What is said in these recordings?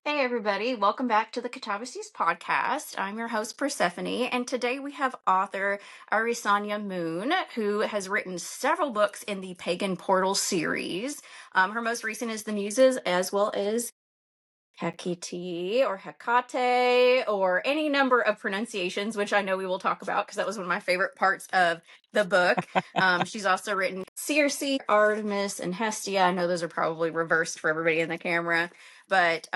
Hey, everybody. Welcome back to the Katabasis podcast. I'm your host, Persephone, and today we have author Irisanya Moon, who has written several books in the Pagan Portal series. Her most recent is The Muses, as well as Hecate or Hecate or any number of pronunciations, which I know we will talk about because that was one of my favorite parts of the book. She's also written Circe, Artemis, and Hestia. I know those are probably reversed for everybody in the camera, but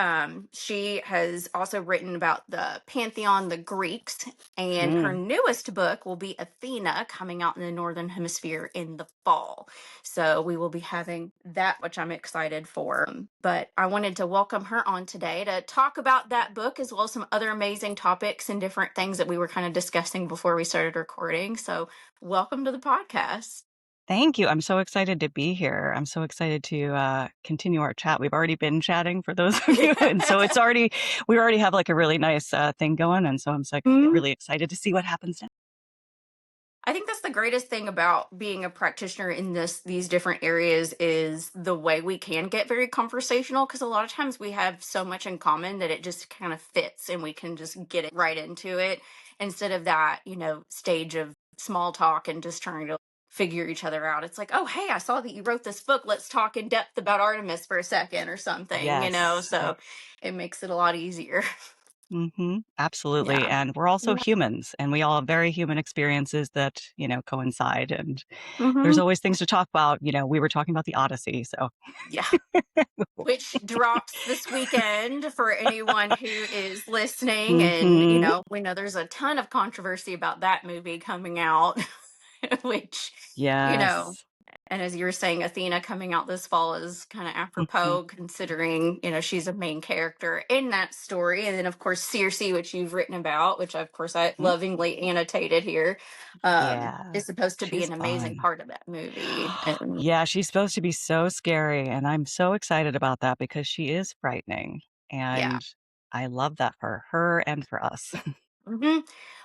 she has also written about the Pantheon, the Greeks, and her Mm. newest book will be Athena, coming out in the Northern Hemisphere in the fall. So we will be having that, which I'm excited for. But I wanted to welcome her on today to talk about that book as well as some other amazing topics and different things that we were kind of discussing before we started recording. So welcome to the podcast. Thank you. I'm so excited to be here. I'm so excited to continue our chat. We've already been chatting for those of you, and so we already have like a really nice thing going, and so I'm so Mhm. really excited to see what happens next. I think that's the greatest thing about being a practitioner in these different areas is the way we can get very conversational, because a lot of times we have so much in common that it just kind of fits and we can just get it right into it instead of that, stage of small talk and just trying to figure each other out. It's like, "Oh, hey, I saw that you wrote this book. Let's talk in depth about Artemis for a second or something." Yes. So it makes it a lot easier. Absolutely. Yeah. And we're also Yeah. humans, and we all have very human experiences that coincide. And there's Hmm. always things to talk about. We were talking about the Odyssey, so Yeah. Which drops this weekend for anyone who is listening. And, hmm we know there's a ton of controversy about that movie coming out, which, you know, yes. and as you were saying, Athena coming out this fall is kind of hmm apropos considering, she's a main character in that story. And then, of course, Circe, which you've written about, which of course I lovingly annotated here, Yeah, is supposed to be she's an amazing fun. part of that movie. And Yeah, she's supposed to be so scary, and I'm so excited about that because she is frightening, yeah. and I love that for her and for us. Hmm.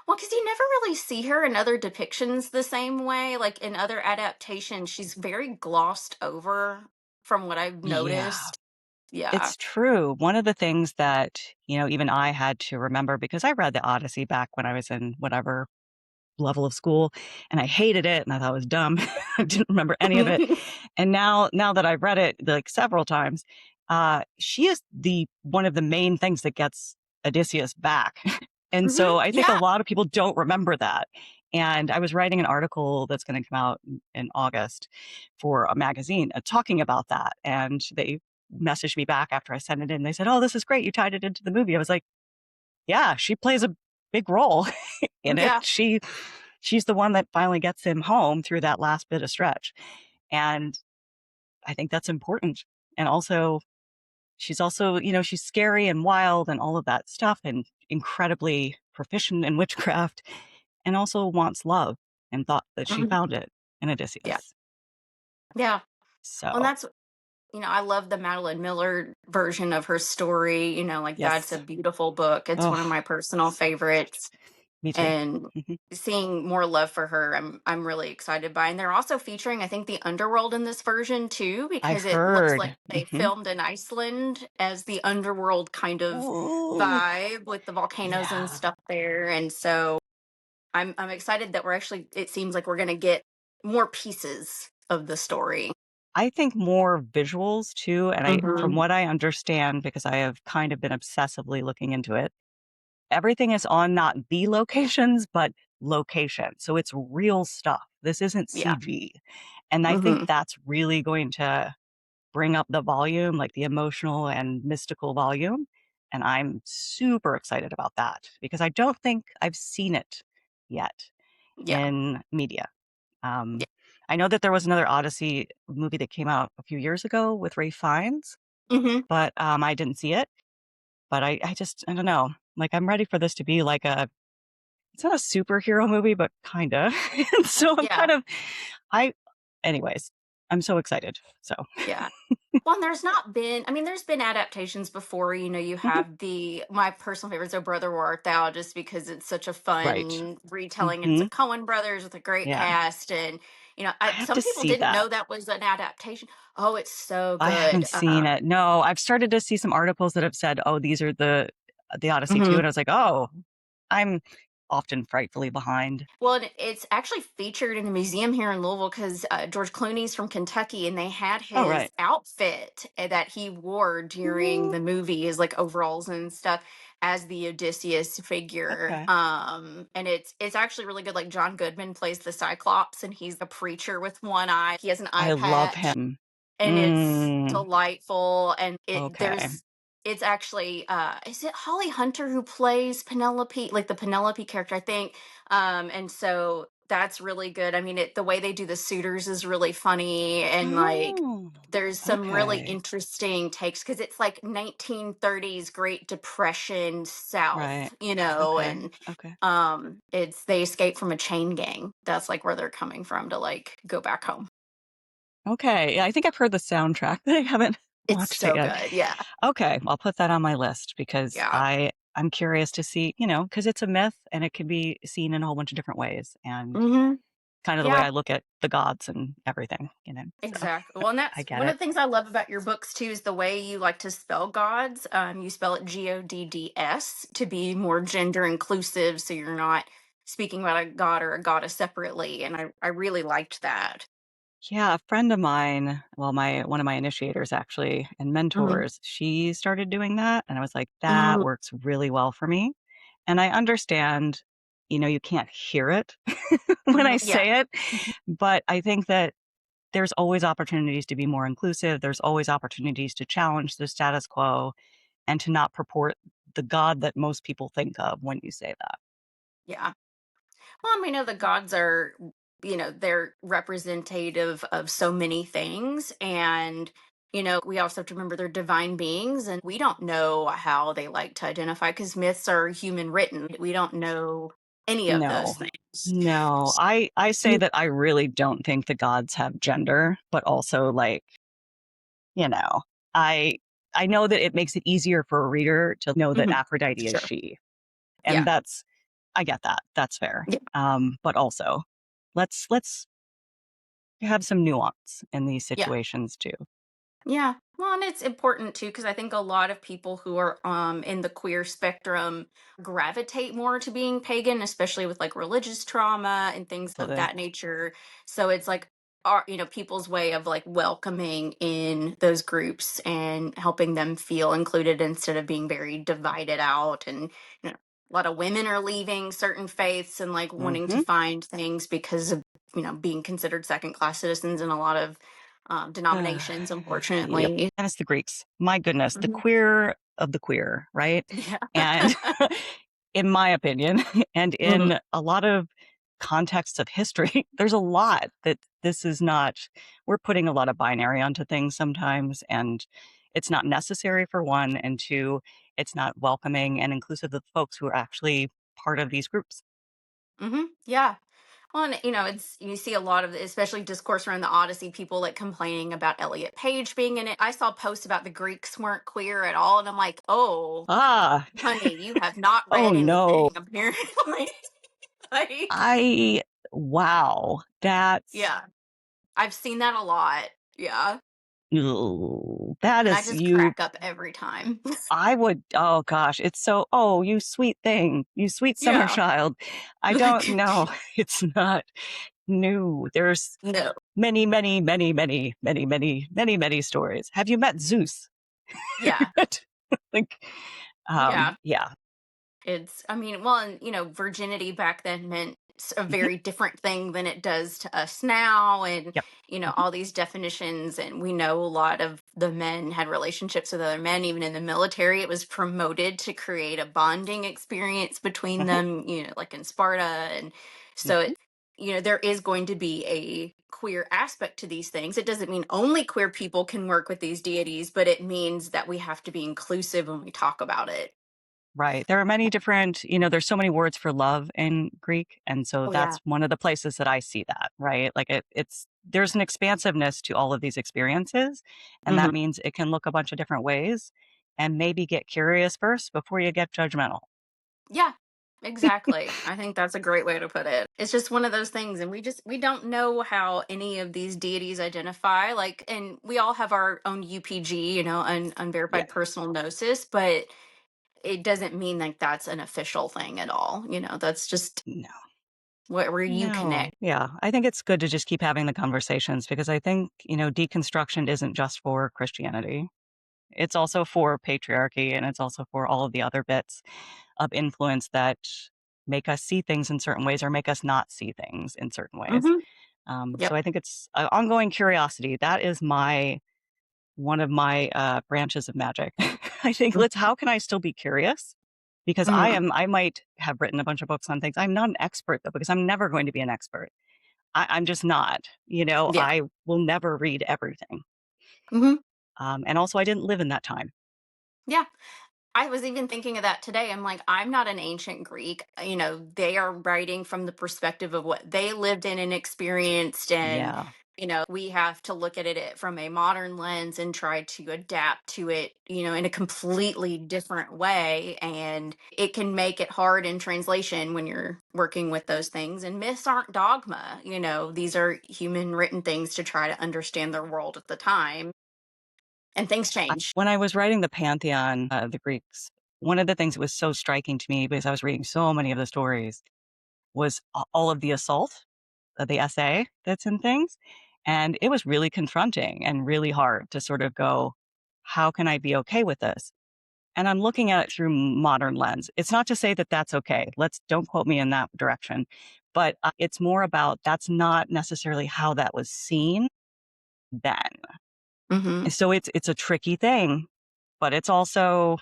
Well, because you never really see her in other depictions the same way. Like in other adaptations, she's very glossed over from what I've Yeah, noticed. Yeah. it's true. One of the things that, even I had to remember because I read the Odyssey back when I was in whatever level of school, and I hated it and I thought it was dumb. I didn't remember any of it. And now that I've read it like several times, she is the one of the main things that gets Odysseus back. And Hmm. so I think a Yeah. lot of people don't remember that. And I was writing an article that's going to come out in August for a magazine talking about that. And they messaged me back after I sent it in. They said, "Oh, this is great. You tied it into the movie." I was like, "Yeah, she plays a big role in it. Yeah. She's the one that finally gets him home through that last bit of stretch." And I think that's important. And also, she's also, she's scary and wild and all of that stuff and incredibly proficient in witchcraft and also wants love and thought that she Mhm. found it in Yeah. Odysseus. Yeah. Well, and So, that's, I love the Madeline Miller version of her story. Like that's a yes. beautiful book. It's one of Oh, my personal favorites. me too. And Mhm. seeing more love for her, I'm really excited by. And they're also featuring, I think, the underworld in this version too, I because it looks like heard. they filmed in Iceland as the underworld kind of Ooh, vibe with the volcanoes and yeah. stuff there. And so I'm excited that it seems like we're gonna get more pieces of the story. I think more visuals too. And from Hmm. what I understand, because I have kind of been obsessively looking into it, everything is on not the locations, but location. So it's real stuff. This isn't Yeah. CG. And I think Hmm. that's really going to bring up the volume, like the emotional and mystical volume. And I'm super excited about that because I don't think I've seen it yet Yeah. in media. Yeah. Um, I know that there was another Odyssey movie that came out a few years ago with Ray Fiennes, Hmm. but I didn't see it. But I don't know. Like, I'm ready for this to be like it's not a superhero movie, but kinda. And so I'm Yeah. kind of I anyways, I'm so excited. So Yeah. Well, and there's been adaptations before. You Mhm. have my personal favorites, Oh Brother Where Art Thou, just because it's such a Right. fun retelling. And it's a Mhm. Coen Brothers with a great Yeah. cast. And, I have some to people see didn't that. know that was an adaptation. Oh, it's so I good. haven't seen it. No, I've started to see some articles that have said, "Oh, these are the Odyssey too," Mhm. and I was like, "Oh, I'm often frightfully behind." Well, it's actually featured in a museum here in Louisville because George Clooney's from Kentucky, and they had Oh, his right. outfit that he wore during Ooh, the movie, his like overalls and stuff, as the Odysseus figure. okay. And it's actually really good. Like John Goodman plays the Cyclops, and he's a preacher with one eye. He has an eye I love patch, him. and it's Mm, delightful. And okay. it's actually is it Holly Hunter who plays Penelope, like the Penelope character, I think. And so that's really good. I mean, the way they do the suitors is really funny, and like Oh, there's some really okay. interesting takes because it's like 1930s Great Depression Right. South, Okay. and Okay. it's they escape from a chain gang. That's like where they're coming from to like go back home. Okay. Yeah, I think I've heard the soundtrack, but I haven't It's watched it so yet. good. Yeah. Okay, I'll put that on my list because Yeah. I'm curious to see, because it's a myth and it can be seen in a whole bunch of different ways and Hmm. kind of the way Yeah. I look at the gods and everything. So Exactly. Well, and I that's get one of it. the things I love about your books too is the way you like to spell gods. You spell it Godds to be more gender inclusive, so you're not speaking about a god or a goddess separately. And I really liked that. Yeah, a friend of mine, well, my one of my initiators actually and Hmm. mentors, she started doing that and I was like, that Hmm. works really well for me. And I understand, you can't hear it when Hmm. I Yeah. say it, Mhm. but I think that there's always opportunities to be more inclusive. There's always opportunities to challenge the status quo and to not purport the God that most people think of when you say that. Yeah. Well, and we know the gods are, they're representative of so many things. And, we also have to remember they're divine beings, and we don't know how they like to identify because myths are human written. We don't know any of those No. things. No. I say Mm. that I really don't think the gods have gender, but also like, you know, I I know that it makes it easier for a reader to know that Mhm. Aphrodite is Sure. she. And Yeah. I get that. That's fair. Yeah. But also let's have some nuance in these Yeah. situations too. Yeah. Well, and it's important too because I think a lot of people who are in the queer spectrum gravitate more to being pagan, especially with like religious trauma and things of Absolutely. that nature. So it's like our people's way of like welcoming in those groups and helping them feel included instead of being very divided out. And a lot of women are leaving certain faiths and like wanting to Hmm. find things because of being considered second class citizens in a lot of denominations, Yep. unfortunately. And it's the Greeks. My goodness, the Mhm. queer of the queer, right? Yeah. And in my opinion, and Mhm. in a lot of contexts of history, there's a lot that this is not, we're putting a lot of binary onto things sometimes, and it's not necessary for one, and two, it's not welcoming and inclusive of folks who are actually part of these groups. Mhm. Yeah. Well, and it's you see a lot of, especially discourse around the Odyssey, people like complaining about Elliot Page being in it. I saw posts about the Greeks weren't queer at all, and I'm like, oh, Ah, honey, you have not oh read no. anything, apparently. Like, I, wow, that's, yeah, I've seen that a lot. Yeah, that and I is just you. crack up every time. I would, oh gosh, it's so, oh, you sweet thing, you sweet summer Yeah, child. I don't like know. It's not new. There's no, many, many, many, many, many, many, many, many stories. Have you met Zeus? yeah, Like, yeah. yeah. It's, I mean, well, and virginity back then meant a Hmm. very different thing than it does to us now. And, Yep. Hmm. all these definitions. And we know a lot of the men had relationships with other men, even in the military. It was promoted to create a bonding experience between Hmm. them, like in Sparta. And so Hmm. there is going to be a queer aspect to these things. It doesn't mean only queer people can work with these deities, but it means that we have to be inclusive when we talk about it. Right. There are many different, there's so many words for love in Greek. And so Oh, that's yeah. one of the places that I see that, right? Like there's an expansiveness to all of these experiences. And that Hmm. means it can look a bunch of different ways and maybe get curious first before you get judgmental. Yeah. Exactly. I think that's a great way to put it. It's just one of those things, and we don't know how any of these deities identify. Like, and we all have our own UPG, Yeah. unverified personal gnosis, but it doesn't mean like that's an official thing at all. That's just No. where you No. connect. Yeah. I think it's good to just keep having the conversations because I think, deconstruction isn't just for Christianity. It's also for patriarchy and it's also for all of the other bits of influence that make us see things in certain ways or make us not see things in certain ways. Hmm. So Yep. I think it's ongoing curiosity. That is one of my branches of magic. I think how can I still be curious? Because Mm-hmm. I might have written a bunch of books on things. I'm not an expert though, because I'm never going to be an expert. I'm just not, Yeah. I will never read everything. Hmm. And also I didn't live in that time. Yeah. I was even thinking of that today. I'm like, I'm not an ancient Greek. They are writing from the perspective of what they lived in and experienced. And, Yeah. we have to look at it from a modern lens and try to adapt to it, in a completely different way. And it can make it hard in translation when you're working with those things. And myths aren't dogma, these are human written things to try to understand their world at the time. And things change. When I was writing the Pantheon of the Greeks, one of the things that was so striking to me because I was reading so many of the stories was all of the assault, the essay that's in things. And it was really confronting and really hard to sort of go, how can I be okay with this? And I'm looking at it through modern lens. It's not to say that that's okay. Don't quote me in that direction. But it's more about that's not necessarily how that was seen then. Hmm. And so it's a tricky thing, but it's also,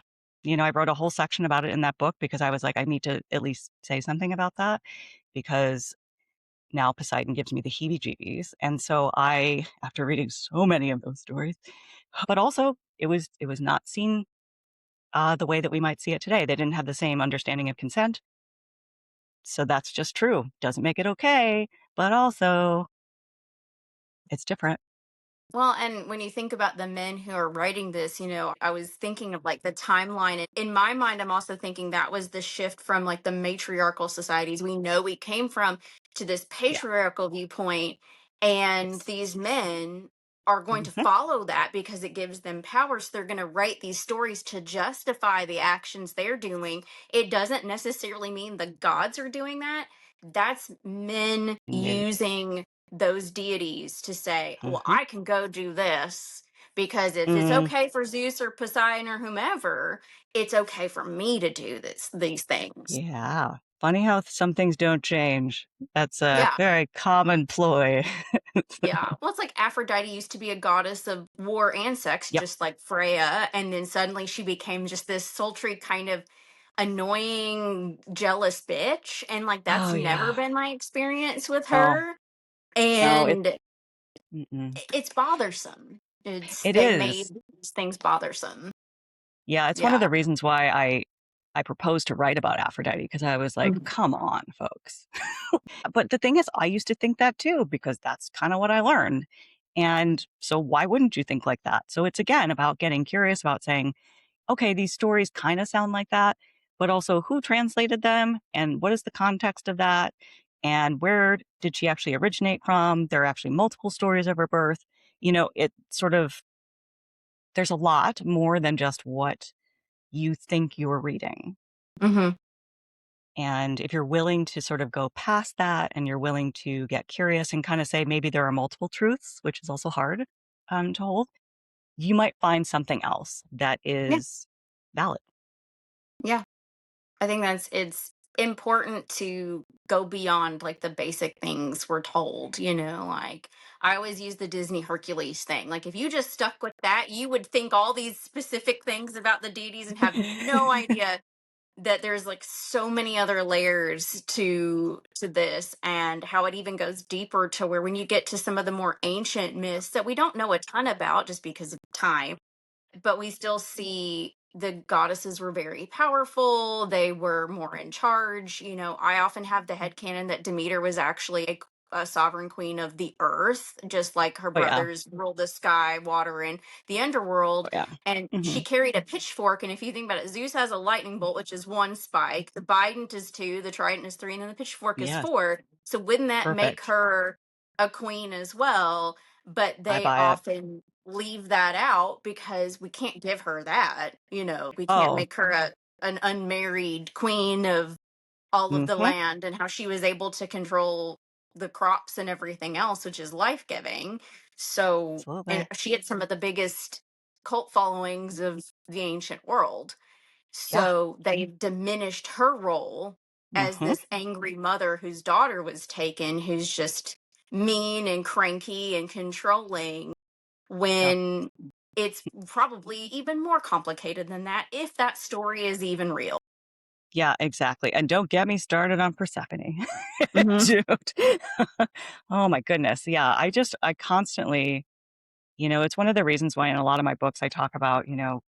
I wrote a whole section about it in that book because I was like, I need to at least say something about that because now Poseidon gives me the heebie-jeebies. And so after reading so many of those stories, but also it was not seen the way that we might see it today. They didn't have the same understanding of consent. So that's just true. Doesn't make it okay, but also it's different. Well, and when you think about the men who are writing this, I was thinking of like the timeline. And in my mind, I'm also thinking that was the shift from like the matriarchal societies we know we came from to this Yeah. patriarchal viewpoint. And Yes. these men are going to Hmm. follow that because it gives them power. So they're going to write these stories to justify the actions they're doing. It doesn't necessarily mean the gods are doing that. That's men No. using those deities to say, well, Hmm. I can go do this because it's Mm, okay for Zeus or Poseidon or whomever. It's okay for me to do these things. yeah. Funny how some things don't change. That's a Yeah. very common ploy. Yeah. Well, it's like Aphrodite used to be a goddess of war and sex, Yep. just like Freya. And then suddenly she became just this sultry kind of annoying, jealous bitch. And like that's Oh never yeah. been my experience with No. her. No. And Mm-mm. it's bothersome. It They made is. these things bothersome. Yeah. It's one of Yeah. the reasons why I proposed to write about Aphrodite because I was like, Mhm. come on, folks. But the thing is, I used to think that too, because that's kind of what I learned. And so why wouldn't you think like that? So it's again about getting curious about saying, okay, these stories kind of sound like that, but also who translated them and what is the context of that? And where did she actually originate from? There are actually multiple stories of her birth. It sort of, there's a lot more than just what you think you're reading. Mhm. And if you're willing to sort of go past that and you're willing to get curious and kind of say maybe there are multiple truths, which is also hard to hold, you might find something else that Yeah. is valid. Yeah. I think it's important to go beyond like the basic things we're told, like I always use the Disney Hercules thing. Like if you just stuck with that, you would think all these specific things about the deities and have no idea that there's like so many other layers to this, and how it even goes deeper to where when you get to some of the more ancient myths that we don't know a ton about just because of time, but we still see the goddesses were very powerful. They were more in charge. I often have the headcanon that Demeter was actually a a sovereign queen of the earth, just like her Oh, yeah. brothers ruled the sky, water, and the Oh, underworld. yeah. And she Mhm. carried a pitchfork. And if you think about it, Zeus has a lightning bolt, which is one spike, the bident is two, the trident is three, and then the pitchfork is Yes. four. So wouldn't that make Perfect. her a queen as well? But I they buy it. often leave that out because we can't give her that. We can't Oh. make her an unmarried queen of all of the Mhm. land, and how she was able to control the crops and everything else, which is life giving. So, and Absolutely. she had some of the biggest cult followings of the ancient world. Yeah. So they diminished her role as Mhm. this angry mother whose daughter was taken, who's just mean and cranky and controlling, Yep. when it's probably even more complicated than that, if that story is even real. Yeah, exactly, and don't get me started on Persephone. Hmm. Dude. Oh my goodness, yeah, I constantly it's one of the reasons why in a lot of my books I talk about,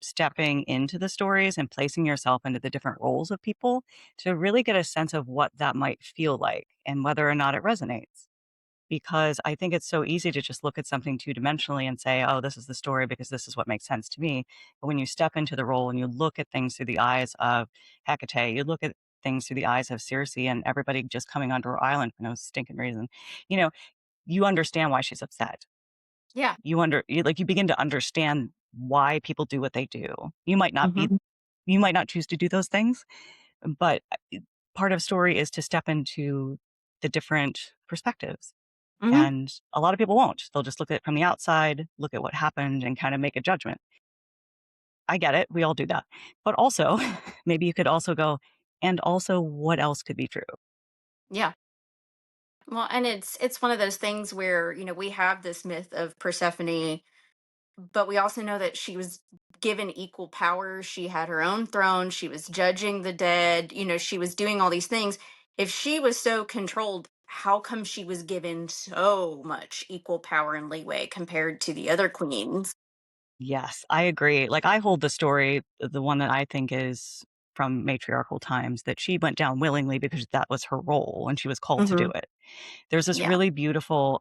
stepping into the stories and placing yourself into the different roles of people to really get a sense of what that might feel like and whether or not it resonates. Because I think it's so easy to just look at something two-dimensionally and say, "Oh, this is the story because this is what makes sense to me." But when you step into the role and you look at things through the eyes of Hecate, you look at things through the eyes of Circe and everybody just coming onto her island for no stinking reason, you know, you understand why she's upset. Yeah. You begin to understand why people do what they do. Hmm. You might not choose to do those things, but, part of story is to step into the different perspectives. Hmm. And a lot of people won't. They'll just look at it from the outside, look at what happened, and kind of make a judgment. I get it. We all do that. But also, maybe you could also go, and also, what else could be true? Yeah. Well, and it's one of those things where, we have this myth of Persephone, but we also know that she was given equal power. She had her own throne. She was judging the dead. She was doing all these things. If she was so controlled, how come she was given so much equal power and leeway compared to the other queens? Yes, I agree. Like, I hold the story, the one that I think is from matriarchal times, that she went down willingly because that was her role and she was called to do Hmm. it. There's this Yeah. really beautiful,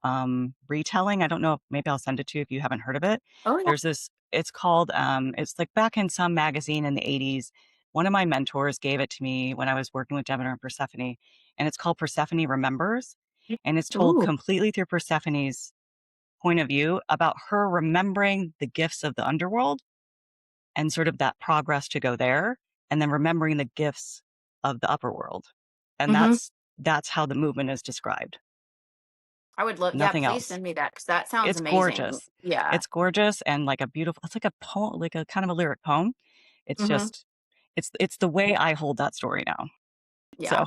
retelling, I don't know if maybe I'll send it to you if you haven't heard of it. Oh, yeah. There's this it's called, it's, like, back in some magazine in the '80s, one of my mentors gave it to me when I was working with Demeter and Persephone, and it's called Persephone Remembers, and it's told Ooh. completely through Persephone's point of view about her remembering the gifts of the underworld and sort of that progress to go there, and then remembering the gifts of the upper world, and Hmm. that's how the movement is described, I would love, yeah, nothing please else. send me that because that sounds It's amazing. gorgeous. Yeah. It's gorgeous and like a beautiful it's like a poem like a kind of a lyric poem. It's Hmm. just it's the way I hold that story now. So, Yeah.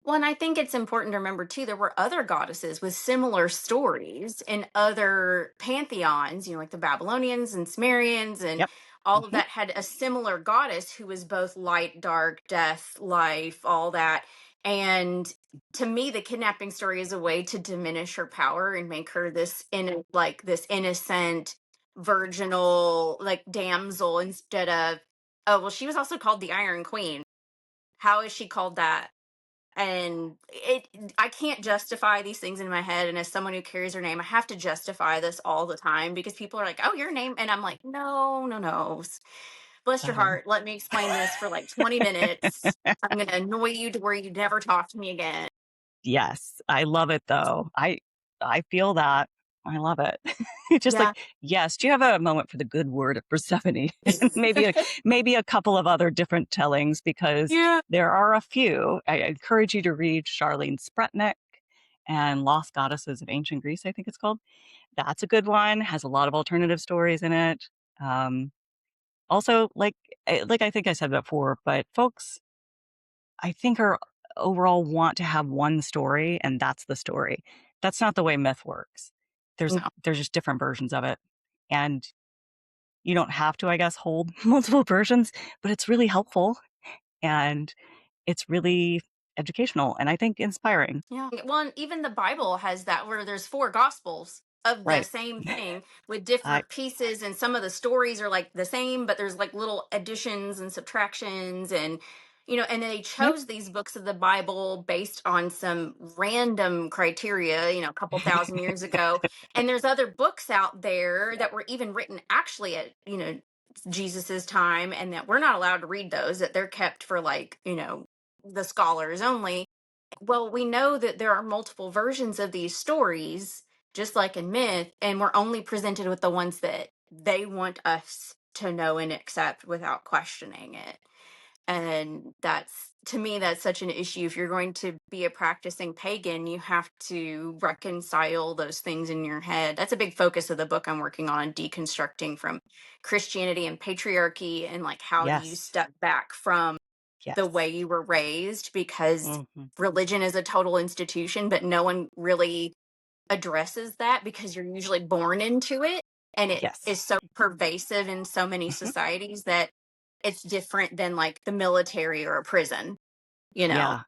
Well, and I think it's important to remember too, there were other goddesses with similar stories in other pantheons, like the Babylonians and Sumerians, and yep. all of Mhm. that had a similar goddess who was both light, dark, death, life, all that. And to me, the kidnapping story is a way to diminish her power and make her this innocent, virginal, like damsel, instead of, oh, well, she was also called the Iron Queen. How is she called that? And I can't justify these things in my head, and as someone who carries her name, I have to justify this all the time because people are like, "Oh, your name," and I'm like, "No, no, no, bless your Um heart, let me explain this for like 20 minutes. I'm gonna annoy you to where you never talk to me again." Yes, I love it though. I feel that. I love it. It's just like, Yeah. yes, do you have a moment for the good word of Persephone? And maybe a couple of other different tellings because Yeah. there are a few. I encourage you to read Charlene Spretnek and Lost Goddesses of Ancient Greece, I think it's called. That's a good one, has a lot of alternative stories in it. Um, also, like I think I said before, but folks I think are overall want to have one story and that's the story. That's not the way myth works. No. There's just different versions of it. And you don't have to, I guess, hold multiple versions, but it's really helpful and it's really educational and I think inspiring. Yeah. Well, and even the Bible has that where there's four gospels of the Right. same thing with I different pieces, and some of the stories are like the same, but there's like little additions and subtractions, and and they Yep. chose these books of the Bible based on some random criteria, a couple thousand years ago. And there's other books out there that were even written actually at, Jesus's time, and that we're not allowed to read those, that they're kept for like, the scholars only. Well, we know that there are multiple versions of these stories, just like in myth, and we're only presented with the ones that they want us to know and accept without questioning it. And that's, to me, that's such an issue. If you're going to be a practicing pagan, you have to reconcile those things in your head. That's a big focus of the book I'm working on, deconstructing from Christianity and patriarchy, and like how do you Yes. step back from the way Yes. you were raised, because Hmm. religion is a total institution, but no one really addresses that because you're usually born into it, and it Yes. is so pervasive in so many Hmm. societies that it's different than like the military or a prison, you know. Yeah.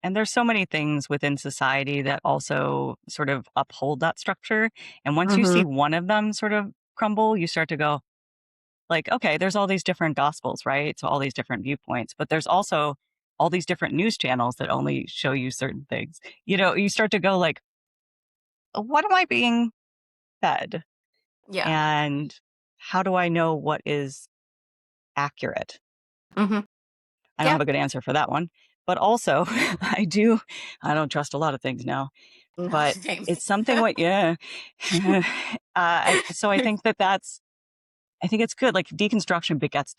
And there's so many things within society that also sort of uphold that structure. And once you Hmm. see one of them sort of crumble, you start to go, like, okay, there's all these different gospels, right? So all these different viewpoints, but there's also all these different news channels that only show you certain things. You start to go like, what am I being fed? Yeah. And how do I know what is accurate? Hmm. I don't Yeah. have a good answer for that one. But also, I don't trust a lot of things now, No, but same. it's something what, yeah. So I think I think it's good. Like deconstruction begets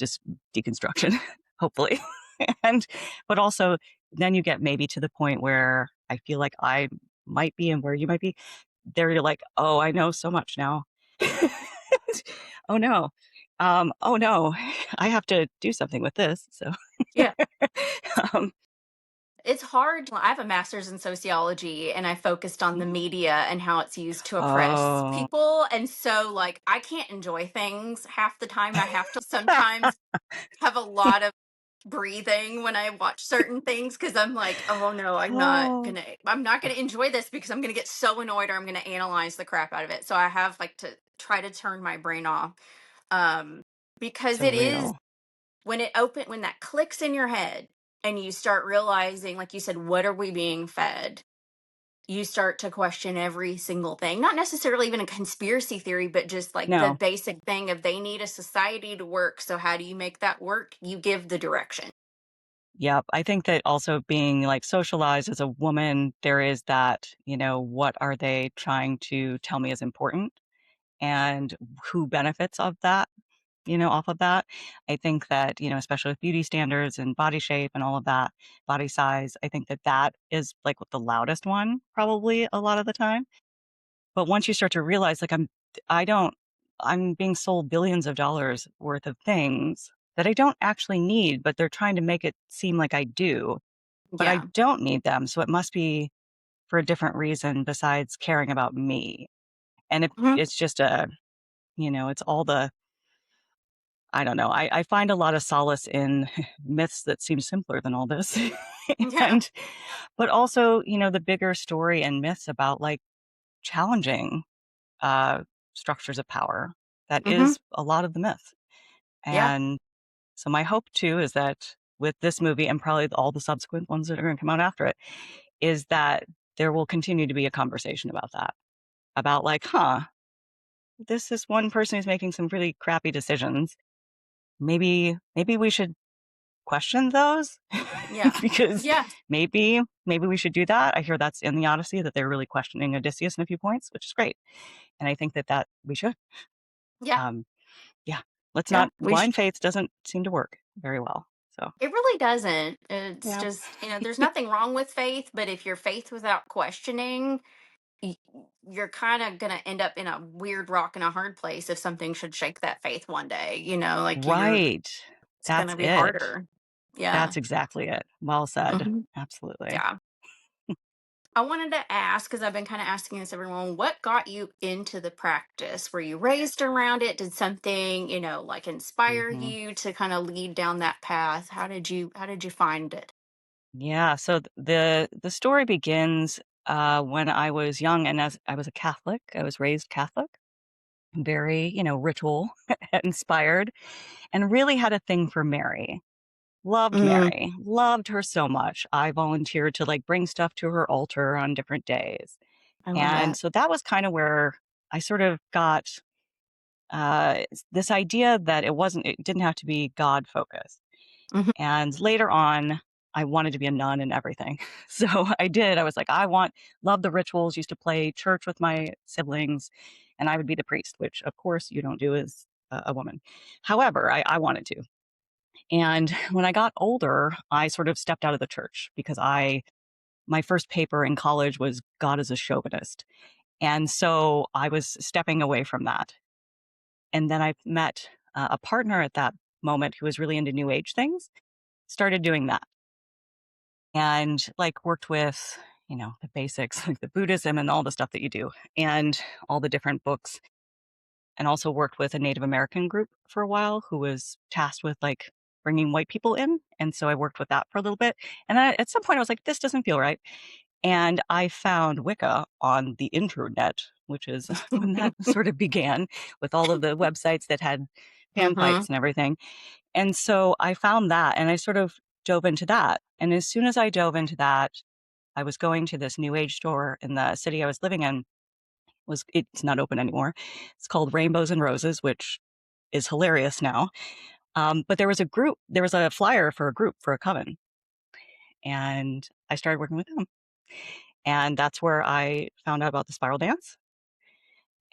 deconstruction, hopefully. and, but also then you get maybe to the point where I feel like I might be and where you might be there. You're like, oh, I know so much now. Oh no. Oh no, I have to do something with this. So, Yeah. um, It's hard. I have a master's in sociology, and I focused on the media and how it's used to oppress oh, people. And so, like, I can't enjoy things half the time. I have to sometimes have a lot of breathing when I watch certain things, because I'm like, oh no, oh, I'm not gonna enjoy this because I'm gonna get so annoyed, or I'm gonna analyze the crap out of it. So I have like to try to turn my brain off. Um, because so it is, real. when that clicks in your head and you start realizing, like you said, what are we being fed? You start to question every single thing. Not necessarily even a conspiracy theory, but just like the No. basic thing of they need a society to work. So how do you make that work? You give the direction. Yep. I think that also being like socialized as a woman, there is that, what are they trying to tell me is important and who benefits of that, off of that. I think that, especially with beauty standards and body shape and all of that, body size, I think that that is like the loudest one probably a lot of the time. But once you start to realize, like, I don't, I'm being sold billions of dollars worth of things that I don't actually need, but they're trying to make it seem like I do, but I Yeah. don't need them. So it must be for a different reason besides caring about me. And if Mhm. it's just it's all I don't know. I find a lot of solace in myths that seem simpler than all this. Yeah. and, but also, the bigger story and myths about like challenging uh, structures of power. That Hmm. is a lot of the myth. Yeah. And so my hope too is that with this movie and probably all the subsequent ones that are going to come out after it, is that there will continue to be a conversation about that. About like, this is one person who's making some really crappy decisions. Maybe we should question those Yeah. because Yeah. maybe we should do that. I hear that's in the Odyssey that they're really questioning Odysseus in a few points, which is great. And I think that we should. Yeah. Um, Yeah, let's Yeah. not blind faith doesn't seem to work very well, so It really doesn't. It's yeah. just, there's nothing wrong with faith, but if you're faith without questioning, y- you're kind of going to end up in a weird rock and a hard place if something should shake that faith one day, like Right. it's going That's to be it. harder. Yeah. That's exactly it. Well said. Hmm. Absolutely. Yeah. I wanted to ask, because I've been kind of asking this everyone, what got you into the practice? Were you raised around it? Did something, like inspire Mhm. you to kind of lead down that path? How did you find it? Yeah, so the story begins, when I was young and as I was a Catholic, I was raised Catholic, very, ritual inspired, and really had a thing for Mary. Loved Mm. Mary, loved her so much. I volunteered to like bring stuff to her altar on different days. I love And that. so that was kind of where I sort of got this idea that it didn't have to be God focused. Mhm. And later on, I wanted to be a nun and everything. So I did. I was like, love the rituals, used to play church with my siblings, and I would be the priest, which of course you don't do as a woman. However, I wanted to. And when I got older, I sort of stepped out of the church because my first paper in college was God is a chauvinist. And so I was stepping away from that. And then I met a partner at that moment who was really into new age things, started doing that and like worked with, the basics, like the Buddhism and all the stuff that you do and all the different books. And also worked with a Native American group for a while who was tasked with like bringing white people in. And so I worked with that for a little bit. And at some point I was like, this doesn't feel right. And I found Wicca on the internet, which is when that sort of began with all of the websites that had Mhm. panpipes and everything. And so I found that and I sort of dove into that. And as soon as I dove into that, I was going to this new age store in the city I was living in. It's not open anymore. It's called Rainbows and Roses, which is hilarious now. But there was a flyer for a group for a coven, and I started working with them. And that's where I found out about the spiral dance.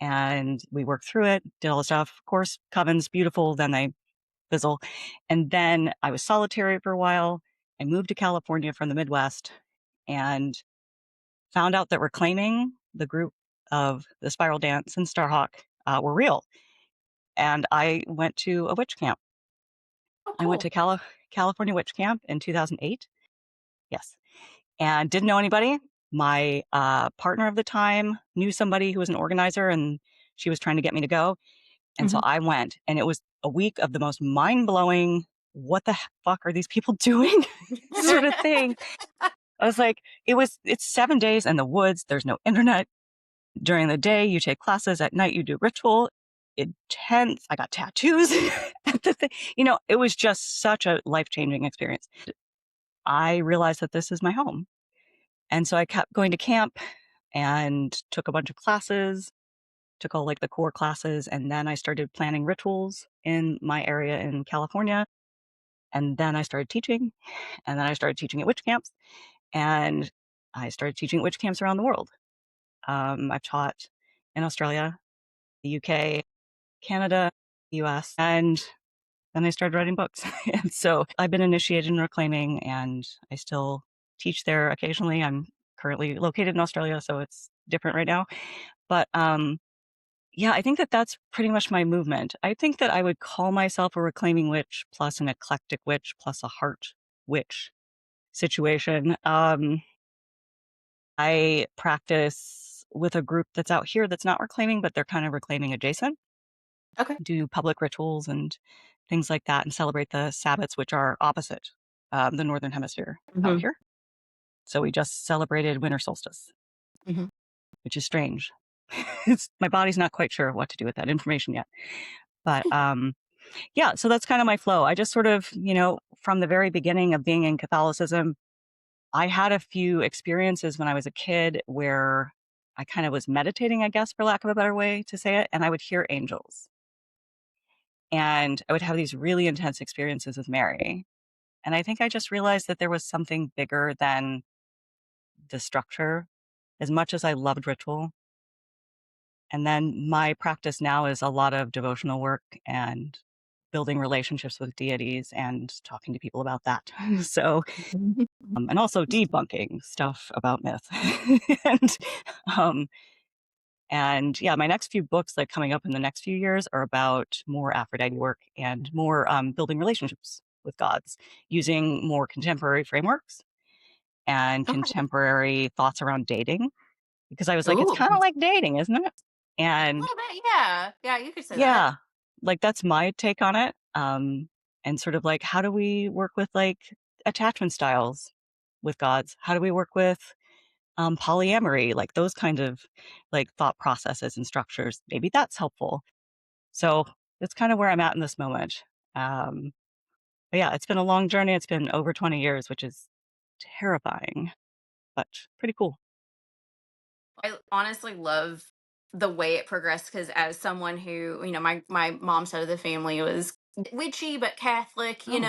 And we worked through it, did all the stuff. Of course, covens, beautiful, then they fizzle. And then I was solitary for a while. I moved to California from the Midwest and found out that reclaiming the group of the spiral dance and Starhawk were real. And I went to a witch camp. Oh, I went cool. to California Witch Camp in 2008. Yes. And didn't know anybody. My partner of the time knew somebody who was an organizer and she was trying to get me to go. And so Mhm. I went, and it was a week of the most mind blowing, what the fuck are these people doing sort of thing. I was like, it's 7 days in the woods. There's no internet. During the day, you take classes. At night, you do ritual. Intense. I got tattoos. It was just such a life changing experience. I realized that this is my home. And so I kept going to camp and took a bunch of classes, took all like the core classes. And then I started planning rituals in my area in California. And then I started teaching. And then I started teaching at witch camps. And I started teaching at witch camps around the world. I've taught in Australia, the UK, Canada, US, and then I started writing books. And so I've been initiated in reclaiming and I still teach there occasionally. I'm currently located in Australia, so it's different right now. But yeah, I think that that's pretty much my movement. I think that I would call myself a reclaiming witch plus an eclectic witch plus a heart witch situation. I practice with a group that's out here that's not reclaiming, but they're kind of reclaiming adjacent, Okay. do public rituals and things like that, and celebrate the Sabbats, which are opposite the Northern Hemisphere out Mhm. here. So we just celebrated winter solstice, Mhm. which is strange. My body's not quite sure what to do with that information yet. But yeah, so that's kind of my flow. I just sort of, from the very beginning of being in Catholicism, I had a few experiences when I was a kid where I kind of was meditating, I guess, for lack of a better way to say it, and I would hear angels. And I would have these really intense experiences with Mary. And I think I just realized that there was something bigger than the structure, as much as I loved ritual. And then my practice now is a lot of devotional work and building relationships with deities and talking to people about that. So, Mhm. and also debunking stuff about myth. and, um, and yeah, my next few books, like coming up in the next few years, are about more Aphrodite work and more building relationships with gods using more contemporary frameworks and Okay. contemporary thoughts around dating. Because I was like, it's Ooh, kind of like dating, isn't it? a And little bit, yeah. Yeah, you could say that. yeah, like that's my take on it. And sort of like, how do we work with like attachment styles with gods? How do we work with polyamory? Like those kind of like thought processes and structures. Maybe that's helpful. So that's kind of where I'm at in this moment. Um, But yeah, it's been a long journey. It's been over 20 years, which is terrifying, but pretty cool. I honestly love the way it progressed because as someone who, my mom's side of the family was witchy but Catholic, Oh, you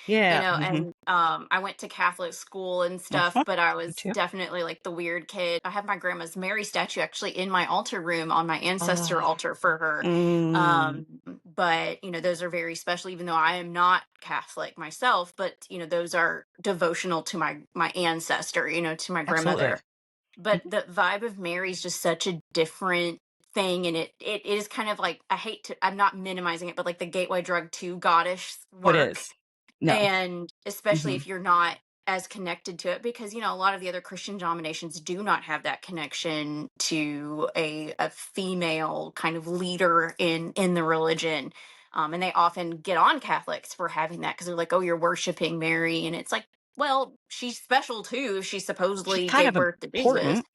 yeah. know, Mhm. and I went to Catholic school and stuff, Uh-huh. but I Me was too. definitely like the weird kid. I have my grandma's Mary statue actually in my altar room on my ancestor Oh. altar for her. Mm. Um, but those are very special, even though I am not Catholic myself, but those are devotional to my ancestor, to my Absolutely. grandmother. But Mhm. the vibe of Mary's just such a different thing, and it is kind of like, I'm not minimizing it, but like the gateway drug to goddess It work, is. No. and especially Mhm. if you're not as connected to it, because a lot of the other Christian denominations do not have that connection to a female kind of leader in the religion. And they often get on Catholics for having that because they're like, oh, you're worshiping Mary. And it's like, well, she's special too. She She's supposedly kind gave of birth to Jesus. important.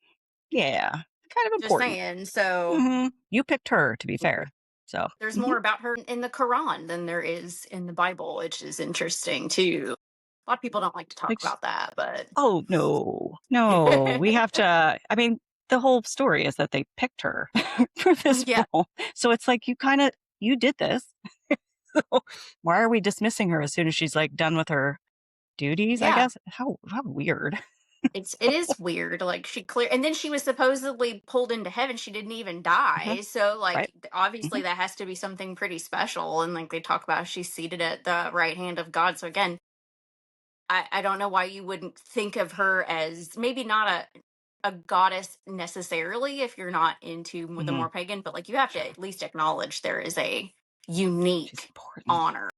Yeah. Kind of Just important. saying. So Mhm. You picked her, to be fair. So, there's mhm. more about her in the Quran than there is in the Bible, which is interesting too. A lot of people don't like to talk Like, about that, but oh, no. No. We have to I mean, the whole story is that they picked her for this yeah, role. So it's like you did this. So why are we dismissing her as soon as she's, like, done with her duties, I yeah. guess? How weird. It is weird. Like and then she was supposedly pulled into heaven. She didn't even Mhm. die. So Right? obviously Mhm. that has to be something pretty special. And like they talk about, she's seated at the right hand of God. So again, I don't know why you wouldn't think of her as maybe not a goddess necessarily if you're not into the Mhm. more pagan, but like you have to Sure. at least acknowledge there is a She's unique important. honor.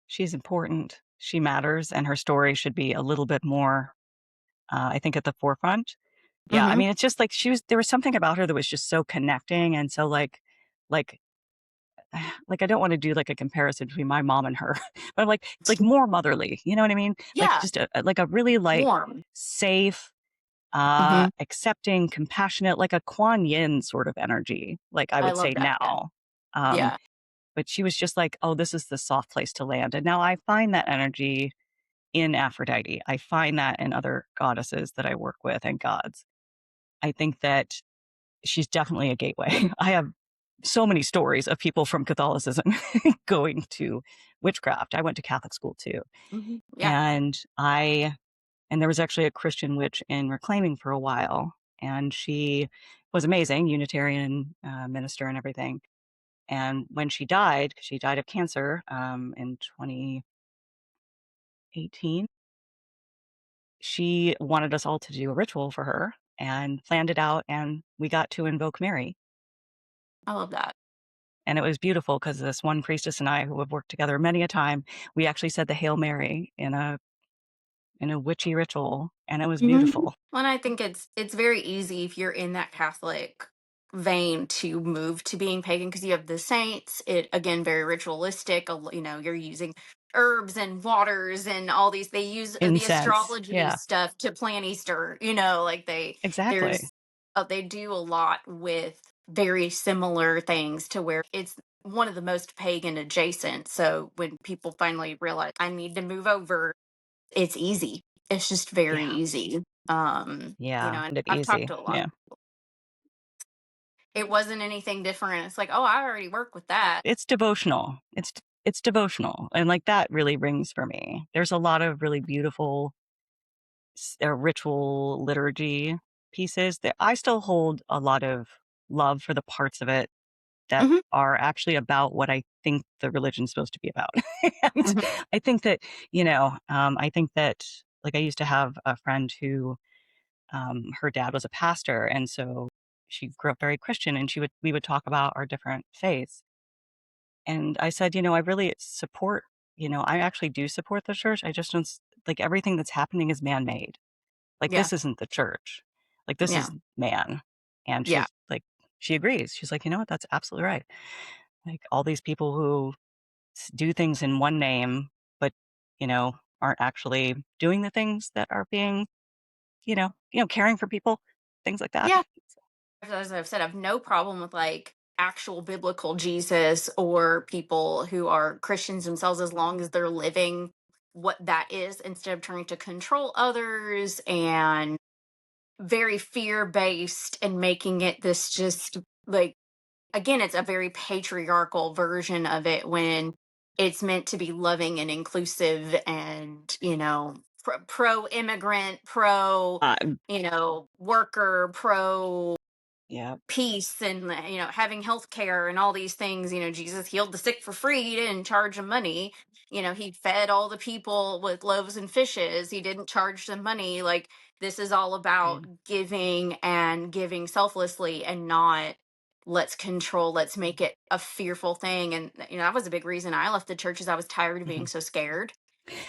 She's important. She matters, and her story should be a little bit more, I think, at the forefront. Yeah, I Hmm. mean, it's just like there was something about her that was just so connecting and so, like like, I don't wanna do, like, a comparison between my mom and her, but I'm like, more motherly, you know what I mean? Like, Yeah, just like, a really, like, warm. safe, Hmm. accepting, compassionate, like a Kuan Yin sort of energy, like, I I would love say that. Yeah. now. Um, Yeah. but she was just like, "Oh, this is the soft place to land," and now I find that energy in Aphrodite. I find that in other goddesses that I work with and gods. I think that she's definitely a gateway. I have so many stories of people from Catholicism going to witchcraft. I went to Catholic school too. Yeah. And there was actually a Christian witch in Reclaiming for a while. And she was amazing, Unitarian minister and everything. And when she died, 'cause she died of cancer in 2018, she wanted us all to do a ritual for her and planned it out. And we got to invoke Mary. I love that. And it was beautiful because this one priestess and I, who have worked together many a time, we actually said the Hail Mary in a witchy ritual, and it was Mhm. beautiful. Well, and I think it's very easy if you're in that Catholic vein to move to being pagan because you have the saints. It again very ritualistic. You're using herbs and waters and all these. They use the Incense. astrology Yeah, stuff to plan Easter. Like exactly. there's they do a lot with very similar things to where it's one of the most pagan adjacent. So when people finally realize I need to move over, it's easy. It's just very Yeah, easy. yeah, And and it I've talked easy. to a lot Yeah. of it wasn't anything different. It's like, "Oh, I already work with that." It's devotional. It's devotional, and, like, that really rings for me. There's a lot of really beautiful ritual liturgy pieces that I still hold a lot of love for the parts of it that Mhm, are actually about what I think the religion's supposed to be about. And mhm. I think that, I think that like, I used to have a friend who, her dad was a pastor, and so she grew up very Christian, and we would talk about our different faiths. And I said, I really support, I actually do support the church. I just don't like everything that's happening is man-made. Like, Yeah, this isn't the church. Like, this yeah, is man. And yeah, she agrees. She's like, "You know what? That's absolutely right." Like, all these people who do things in one name, but, aren't actually doing the things that are being, caring for people, things like that. yeah. As I've said, I've no problem with, like, actual biblical Jesus, or people who are Christians themselves, as long as they're living what that is, instead of trying to control others and very fear based and making it this just like, again, it's a very patriarchal version of it when it's meant to be loving and inclusive and, pro immigrant, pro, Uh, worker, pro yeah. peace, and having health care and all these things. Jesus healed the sick for free. He didn't charge them money. He fed all the people with loaves and fishes. He didn't charge them money. Like, this is all about giving, and giving selflessly, and not let's control, let's make it a fearful thing. And that was a big reason I left the church, is I was tired of being Mhm. so scared.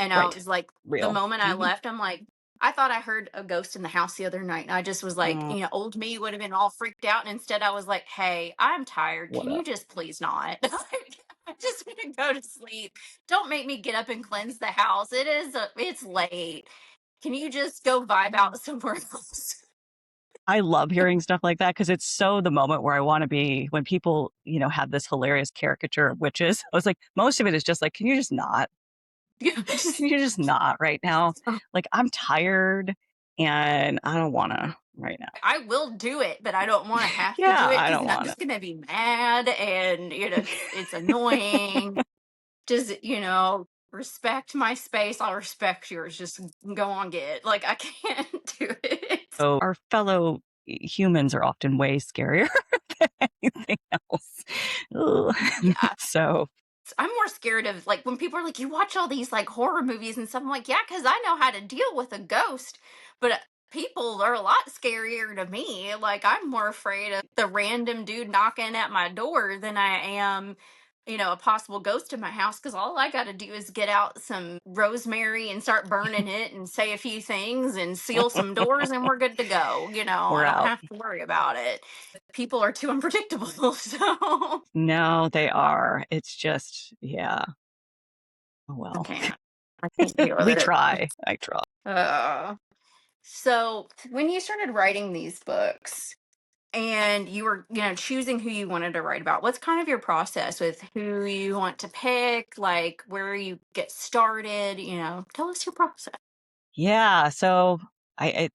And I Right. was like, the Real. moment I left, I'm like, I thought I heard a ghost in the house the other night. And I just was like, Mm, old me would have been all freaked out. And instead, I was like, hey, I'm tired. what Can you up? just please not? Like, I just want to go to sleep. Don't make me get up and cleanse the house. It's late. Can you just go vibe out somewhere else? I love hearing stuff like that because it's so the moment where I want to be when people, have this hilarious caricature of witches. I was like, most of it is just like, can you just not? Yeah, Can just you just not right now? Like, I'm tired and I don't want to right now. I will do it, but I don't want to have to do Yeah, it, I because don't then I'm want just gonna be mad, and it's annoying. Just, respect my space, I'll respect yours. Just go on, get, like, I can't do it. so our fellow humans are often way scarier than anything else. Ugh. Yeah. So I'm more scared of, like, when people are like, you watch all these like horror movies and stuff. I'm like, yeah, because I know how to deal with a ghost. But people are a lot scarier to me. Like, I'm more afraid of the random dude knocking at my door than I am, a possible ghost in my house. Because all I got to do is get out some rosemary and start burning it and say a few things and seal some doors, and we're good to go. I we're don't out. have to worry about it. People are too unpredictable. So No, they are. It's just, yeah. Oh I well. can't. I can't deal with We it. try. I try. Uh, so when you started writing these books, and you were, choosing who you wanted to write about, what's kind of your process with who you want to pick, like where you get started, tell us your process. Yeah. So it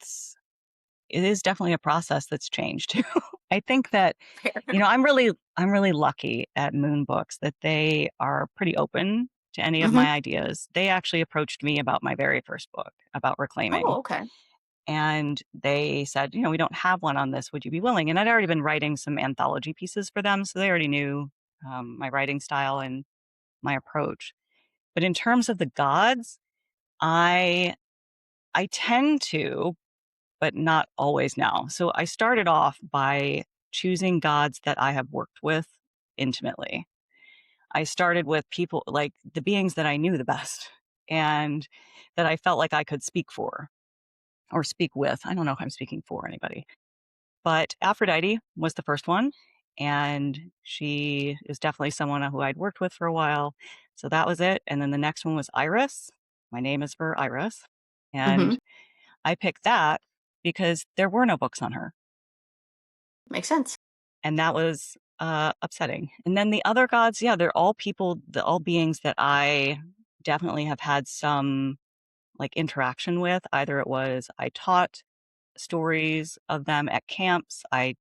is definitely a process that's changed too. I think that, Fair. I'm really lucky at Moon Books that they are pretty open to any of Hmm. my ideas. They actually approached me about my very first book about reclaiming. Oh, okay. And they said, we don't have one on this. Would you be willing? And I'd already been writing some anthology pieces for them. So they already knew my writing style and my approach. But in terms of the gods, I I tend to, but not always now. So I started off by choosing gods that I have worked with intimately. I started with people like the beings that I knew the best and that I felt like I could speak for or speak with. I don't know if I'm speaking for anybody, but Aphrodite was the first one. And she is definitely someone who I'd worked with for a while. So that was it. And then the next one was Iris. My name is for Iris. Hmm. And I picked that because there were no books on her. Makes sense. And that was upsetting. And then the other gods, yeah, they're all people, all beings that I definitely have had some like interaction with. Either it was I taught stories of them at camps, I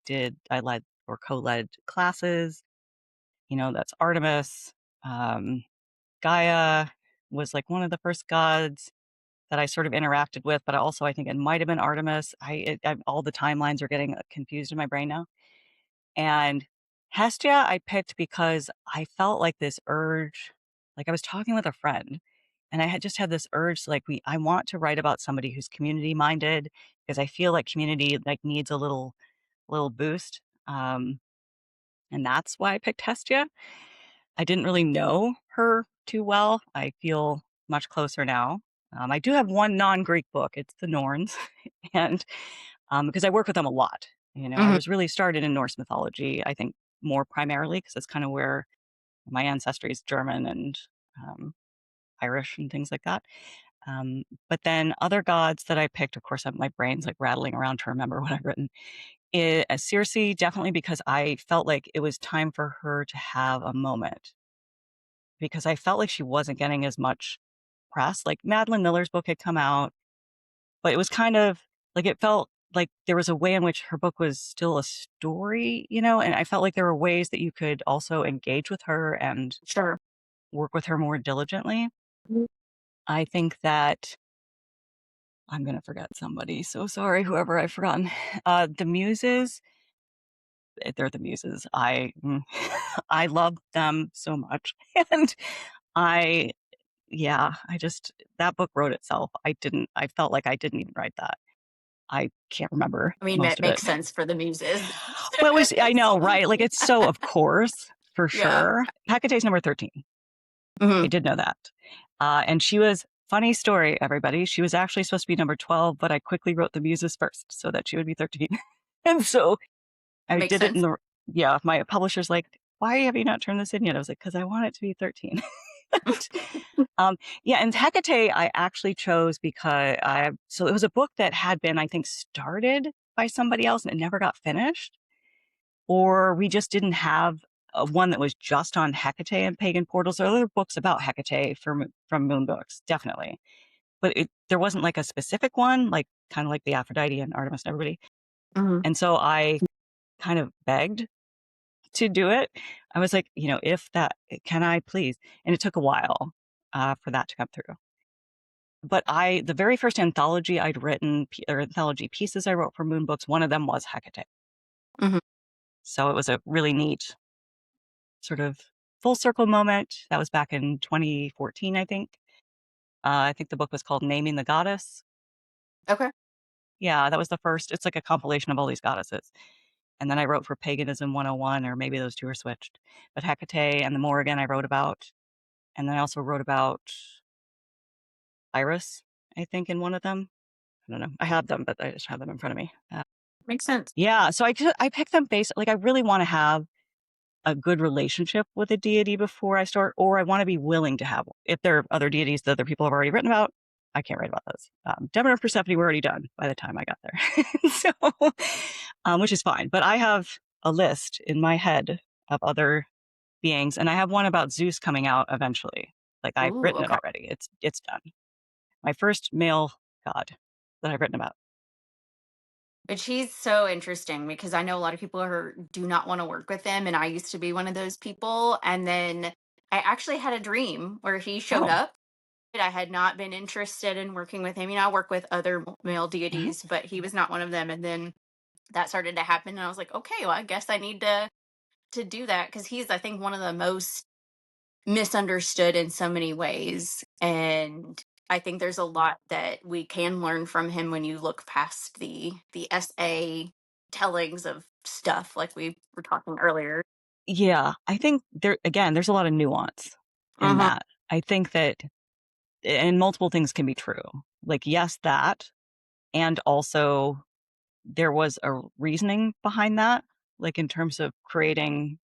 led or co-led classes. That's Artemis. Um, Gaia was like one of the first gods that I sort of interacted with, but I think it might have been Artemis. All the timelines are getting confused in my brain now. And Hestia, I picked because I felt like this urge, like I was talking with a friend, and I had just had this urge, like I want to write about somebody who's community minded because I feel like community like needs a little boost. And that's why I picked Hestia. I didn't really know her too well. I feel much closer now. I do have one non-Greek book. It's the Norns, and because I work with them a lot. I Hmm. was really started in Norse mythology. I think more primarily because that's kind of where my ancestry is German and um, Irish and things like that. But then other gods that I picked, of course, my brain's like rattling around to remember what I've written. Circe, definitely, because I felt like it was time for her to have a moment, because I felt like she wasn't getting as much press. Like Madeline Miller's book had come out, but it was kind of like, it felt like there was a way in which her book was still a story, and I felt like there were ways that you could also engage with her and Sure. work with her more diligently. I think that I'm going to forget somebody. So sorry, whoever I've forgotten. The muses, they're the muses. I love them so much. And I, yeah, that book wrote itself. I felt like I didn't even write that. I can't remember I mean, most that of it. makes sense for the muses. Well, I know, right? Like, it's so, of course, for Yeah. sure. Hecate's number 13. I Hmm. did know that. And she was, funny story, everybody. She was actually supposed to be number 12, but I quickly wrote the muses first so that she would be 13. And so I Makes did it sense. yeah, my publisher's like, why have you not turned this in yet? I was like, because I want it to be 13. Yeah, and Hecate I actually chose because so it was a book that had been, I think, started by somebody else and it never got finished, or we just didn't have one that was just on Hecate and pagan portals. There are other books about Hecate from Moon Books, definitely, but there wasn't like a specific one, like kind of like the Aphrodite and Artemis and everybody. Hmm. And so I kind of begged to do it. I was like, if that, can I please? And it took a while for that to come through. But the very first anthology I'd written, or anthology pieces I wrote for Moon Books, one of them was Hecate. Hmm. So it was a really neat sort of full circle moment. That was back in 2014, I think. I think the book was called Naming the Goddess. Okay. Yeah, that was the first. It's like a compilation of all these goddesses. And then I wrote for Paganism 101, or maybe those two are switched. But Hecate and the Morrigan I wrote about. And then I also wrote about Iris, I think, in one of them. I don't know. I have them, but I just have them in front of me. Makes sense. Yeah, so I picked them based, like, I really want to have a good relationship with a deity before I start, or I want to be willing to have one. If there are other deities that other people have already written about, I can't write about those. Demeter and Persephone were already done by the time I got there, so which is fine. But I have a list in my head of other beings, and I have one about Zeus coming out eventually. Like, I've Ooh, written it okay. already. It's done. My first male god that I've written about. But she's so interesting because I know a lot of people do not want to work with him, and I used to be one of those people. And then I actually had a dream where he showed Oh. up. I had not been interested in working with him. I work with other male Mhm. deities, but he was not one of them. And then that started to happen, and I was like, okay, well, I guess I need to do that because he's, I think, one of the most misunderstood in so many ways. And I think there's a lot that we can learn from him when you look past the SA tellings of stuff like we were talking earlier. Yeah, I think there's a lot of nuance in Hmm. that. I think that, and multiple things can be true. Like, yes, that, and also there was a reasoning behind that, like in terms of creating,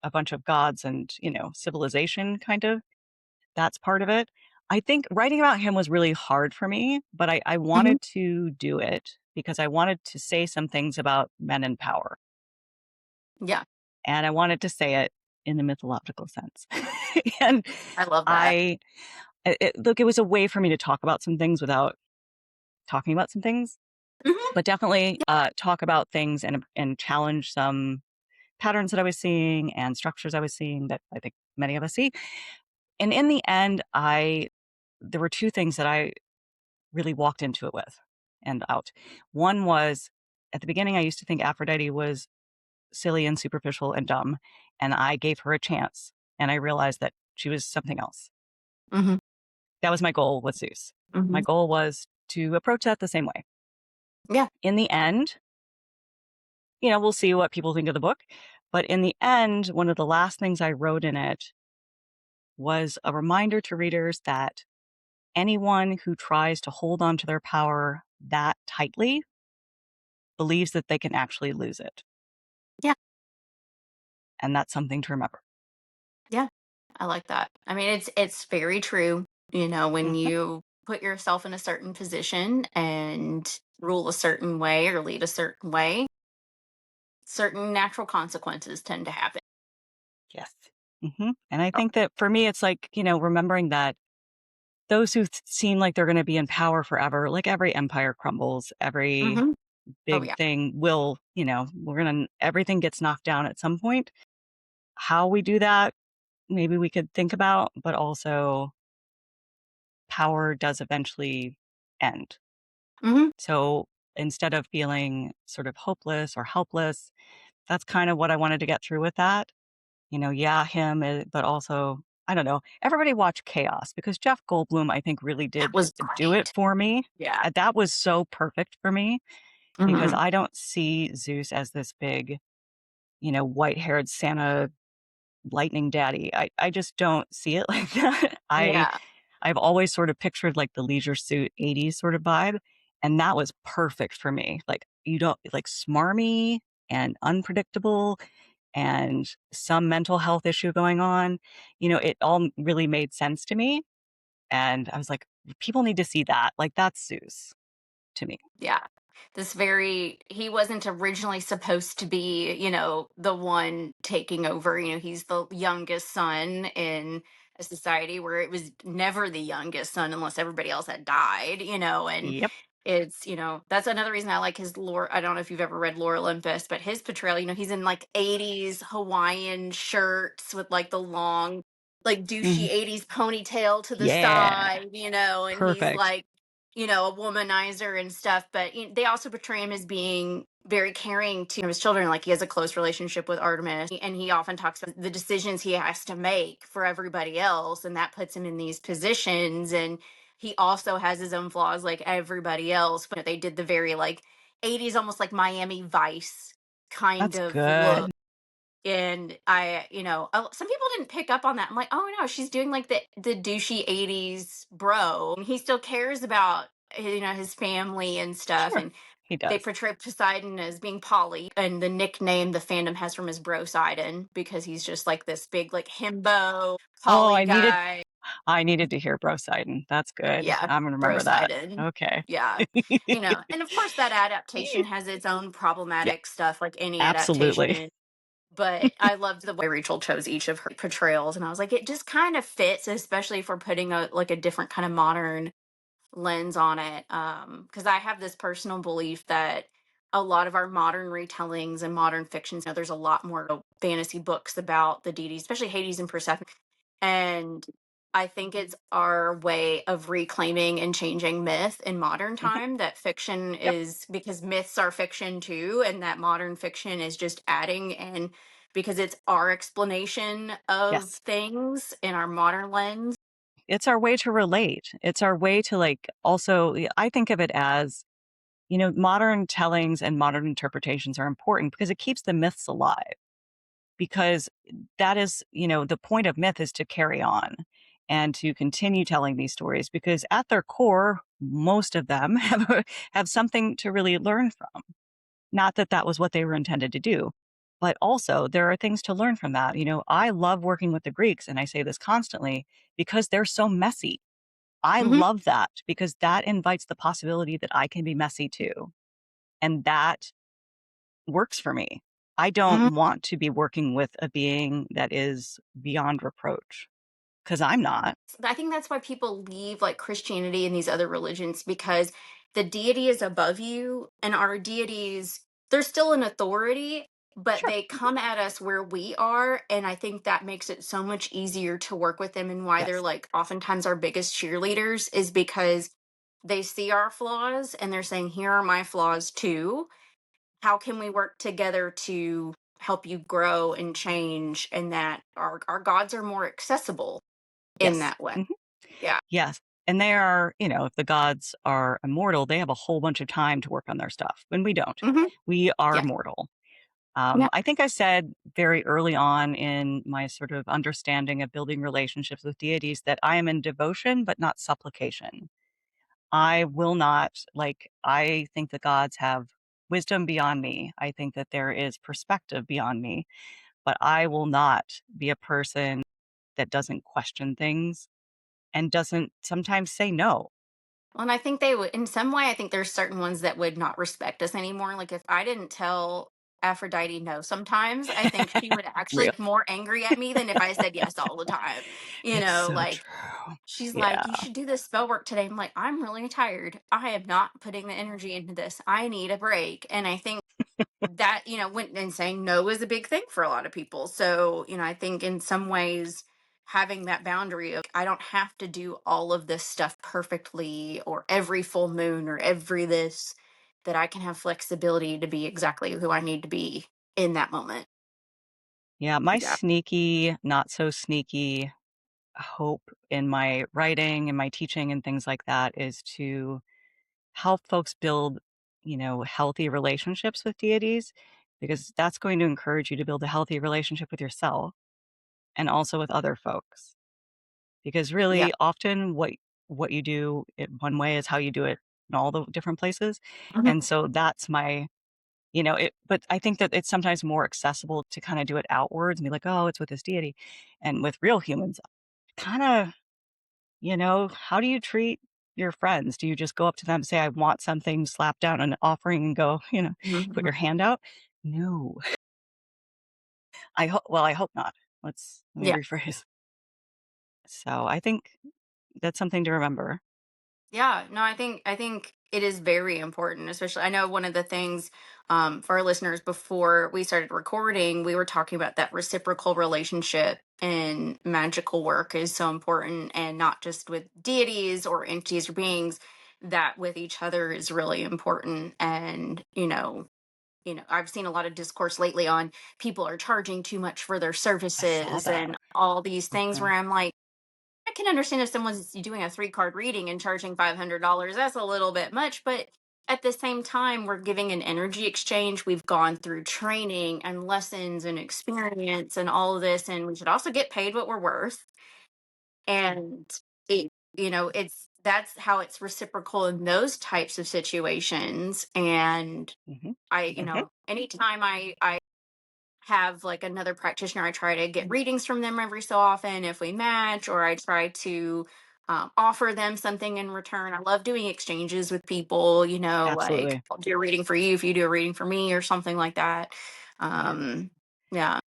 a bunch of gods and, civilization kind of. That's part of it. I think writing about him was really hard for me, but I Hmm. wanted to do it because I wanted to say some things about men in power. Yeah, And I wanted to say it in the mythological sense. And I love that. I look, it was a way for me to talk about some things without talking about some things, Hmm. but definitely talk about things and challenge some patterns that I was seeing and structures I was seeing that I think many of us see. And in the end, there were two things that I really walked into it with and out. One was, at the beginning, I used to think Aphrodite was silly and superficial and dumb, and I gave her a chance, and I realized that she was something else. Hmm. That was my goal with Zeus. My Hmm. goal was to approach that the same way. Yeah. In the end, we'll see what people think of the book, but in the end, one of the last things I wrote in it was a reminder to readers that anyone who tries to hold on to their power that tightly believes that they can actually lose it. Yeah. And that's something to remember. Yeah. I like that. I mean, it's very true. When Mhm. you put yourself in a certain position and rule a certain way or lead a certain way, certain natural consequences tend to happen. Yes. And I think that for me, it's like, remembering that those who seem like they're going to be in power forever, like every empire crumbles, every Hmm. Oh big yeah. thing will, everything gets knocked down at some point. How we do that, maybe we could think about, but also power does eventually end. Hmm. So instead of feeling sort of hopeless or helpless, that's kind of what I wanted to get through with that. Yeah, him, but also, I don't know. Everybody watch Chaos because Jeff Goldblum, I think, really That did was do it great. for me. Yeah. That was so perfect for me because Hmm. I don't see Zeus as this big, white haired Santa lightning daddy. I just don't see it like that. Yeah. I've always sort of pictured like the leisure suit 80s sort of vibe. And that was perfect for me. Like, you don't like smarmy and unpredictable and some mental health issue going on. It all really made sense to me. And I was like, people need to see that. Like, that's Zeus to me. Yeah. He wasn't originally supposed to be, the one taking over. He's the youngest son in a society where it was never the youngest son unless everybody else had died, and Yep. it's, that's another reason I like his lore. I don't know if you've ever read Lore Olympus, but his portrayal, he's in like 80s Hawaiian shirts with like the long, like douchey Mhm. Yeah. '80s ponytail to the Yeah. side, and he's Perfect. like, a womanizer and stuff. But they also portray him as being very caring to his children. Like he has a close relationship with Artemis, and he often talks about the decisions he has to make for everybody else, and that puts him in these positions. And he also has his own flaws, like everybody else. But they did the very like '80s, almost like Miami Vice kind That's of look. good. And some people didn't pick up on that. I'm like, oh no, she's doing like the douchey '80s bro. And he still cares about his family and stuff. Sure. And He they does. portray Poseidon as being Polly, and the nickname the fandom has from his bro Sidon because he's just like this big like himbo Oh, Polly guy. I needed to hear Poseidon. That's good. Yeah, I'm gonna bro remember that. Sidon. Okay. Yeah. And of course that adaptation has its own Yeah, problematic stuff, like any absolutely. adaptation. But I loved the way Rachel chose each of her portrayals, and I was like, it just kind of fits, especially if we're putting a different kind of modern lens on it. Because I have this personal belief that a lot of our modern retellings and modern fictions, there's a lot more fantasy books about the deities, especially Hades and Persephone. And I think it's our way of reclaiming and changing myth in modern Mhm. time, that fiction Yep. is, because myths are fiction too, and that modern fiction is just adding in because it's our explanation of Yes. things in our modern lens. It's our way to relate. It's our way to, like, also I think of it as, modern tellings and modern interpretations are important because it keeps the myths alive. Because that is, the point of myth is to carry on and to continue telling these stories because at their core, most of them have something to really learn from. Not that that was what they were intended to do, but also there are things to learn from that. I love working with the Greeks, and I say this constantly because they're so messy. I Hmm. love that because that invites the possibility that I can be messy too. And that works for me. I don't want to be working with a being that is beyond reproach because I'm not. I think that's why people leave like Christianity and these other religions, because the deity is above you, and our deities, they're still an authority, but Sure. they come at us where we are. And I think that makes it so much easier to work with them, and why they're Yes. like oftentimes our biggest cheerleaders is because they see our flaws and they're saying, here are my flaws too. How can we work together to help you grow and change? And that our gods are more accessible in Yes. that way. Mhm. Yeah. Yes. And they are, if the gods are immortal, they have a whole bunch of time to work on their stuff when we don't. Mhm. We are Yeah. mortal. Yeah. I think I said very early on in my sort of understanding of building relationships with deities that I am in devotion, but not supplication. I will not, like, I think the gods have wisdom beyond me. I think that there is perspective beyond me, but I will not be a person that doesn't question things and doesn't sometimes say no. Well, and I think they would, in some way, I think there's certain ones that would not respect us anymore. Like if I didn't tell Aphrodite no sometimes. I think she would actually Real. get more angry at me than if I said yes all the time. It's so Like true. she's like, "You Yeah. should do this spell work today." I'm like, "I'm really tired. I am not putting the energy into this. I need a break." And I think that, when and saying no is a big thing for a lot of people. So, I think in some ways having that boundary of I don't have to do all of this stuff perfectly or every full moon or every this, that I can have flexibility to be exactly who I need to be in that moment. Yeah, my Yeah. sneaky, not so sneaky hope in my writing and my teaching and things like that is to help folks build, healthy relationships with deities, because that's going to encourage you to build a healthy relationship with yourself and also with other folks. Because Yeah. really often what you do it one way is how you do it in all the different places. Mhm. And so that's my but I think that it's sometimes more accessible to kind of do it outwards and be like, oh, it's with this deity. And with real humans, kind of, how do you treat your friends? Do you just go up to them, say, I want something, slap down an offering and go, put Mhm. your hand out? No. I hope not. Let me Yeah. rephrase. So I think that's something to remember. Yeah, no, I think it is very important, especially I know one of the things for our listeners before we started recording, we were talking about that reciprocal relationship in magical work is so important, and not just with deities or entities or beings, that with each other is really important. And I've seen a lot of discourse lately on people are charging too much for their I saw services that. and all these things Mhm. where I'm like, I can understand if someone's doing a 3 card reading and charging $500, that's a little bit much. But at the same time, we're giving an energy exchange. We've gone through training and lessons and experience and all of this, and we should also get paid what we're worth. And it's that's how it's reciprocal in those types of situations. And Mhm. Mhm. anytime I have like another practitioner, I try to get readings from them every so often if we match, or I try to offer them something in return. I love doing exchanges with people, like Absolutely. I'll do a reading for you if you do a reading for me or something like that. Um, yeah.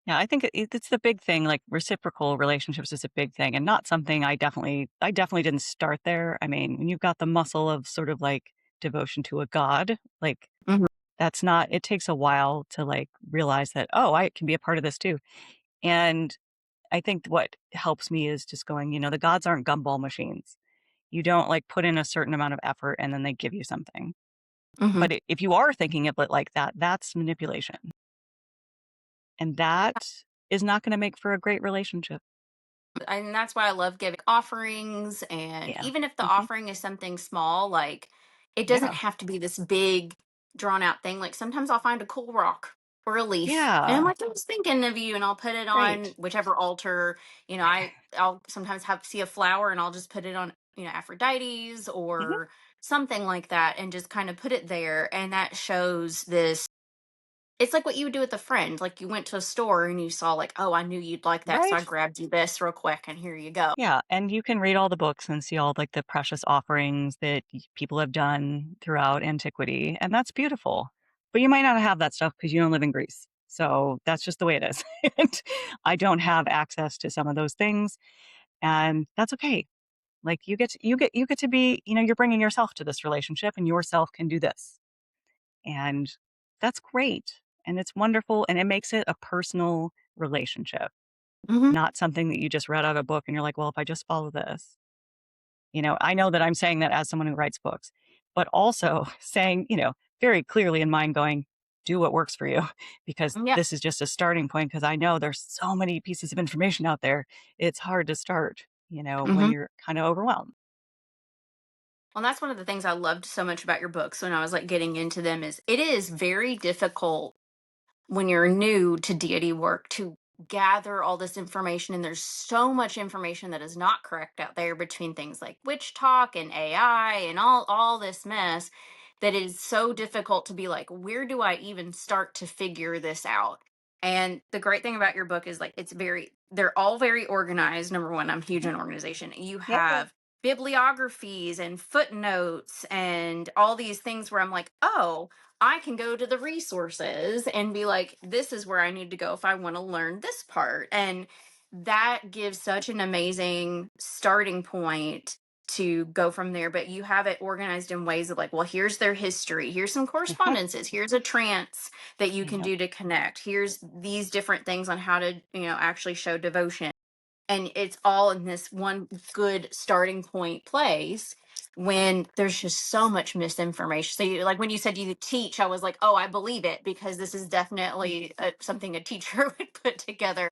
Yeah, I think it's the big thing, like, reciprocal relationships is a big thing and not something I definitely didn't start there. I mean, when you've got the muscle of sort of, like, devotion to a god, like, Mhm. that's not it takes a while to, like, realize that, "Oh, I can be a part of this too." And I think what helps me is just going, the gods aren't gumball machines. You don't, like, put in a certain amount of effort and then they give you something. Mhm. But I if you are thinking of it like that, that's manipulation, and that is not gonna make for a great relationship. And that's why I love giving offerings. And Yeah. even if the Mhm. offering is something small, like it doesn't Yeah. have to be this big, drawn out thing. Like sometimes I'll find a cool rock or a leaf, and I'm Yeah. like, I was thinking of you, and I'll put it on Right. whichever altar. I'll sometimes have see a flower, and I'll just put it on, Aphrodite's Mhm. or something like that, and just kind of put it there. And that shows this. It's like what you would do with a friend. Like you went to a store and you saw like, oh, I knew you'd like that, so I Right? grabbed you this real quick, and here you go. Yeah, and you can read all the books and see all, like, the precious offerings that people have done throughout antiquity, and that's beautiful. But you might not have that stuff because you don't live in Greece. So that's just the way it is. And I don't have access to some of those things, and that's okay. Like, you get to be, you're bringing yourself to this relationship, and yourself can do this. And that's great, and it's wonderful, and it makes it a personal relationship, Hmm. not something that you just read out of a book and you're like, "Well, if I just follow this." I know that I'm saying that as someone who writes books, but also saying, very clearly in mind going, "Do what works for you," because Yeah. this is just a starting point. Because I know there's so many pieces of information out there, it's hard to start, when Hmm. you're kinda overwhelmed. Well, that's one of the things I loved so much about your books when I was like getting into them is it is very difficult when you're new to deity work to gather all this information, and there's so much information that is not correct out there between things like witch talk and AI and all this mess, that it is so difficult to be like, where do I even start to figure this out? And the great thing about your book is like they're all very organized. Number one, I'm huge Mhm. on organization. You have Yay. bibliographies and footnotes and all these things where I'm like, oh, I can go to the resources and be like, this is where I need to go if I want to learn this part. And that gives such an amazing starting point to go from there. But you have it organized in ways of like, well, here's their history, here's some correspondences, here's a trance that you can Yep. do to connect, here's these different things on how to, actually show devotion, and it's all in this one good starting point place when there's just so much misinformation. So you, like when you said you teach, I was like, oh, I believe it, because this is definitely something a teacher would put together.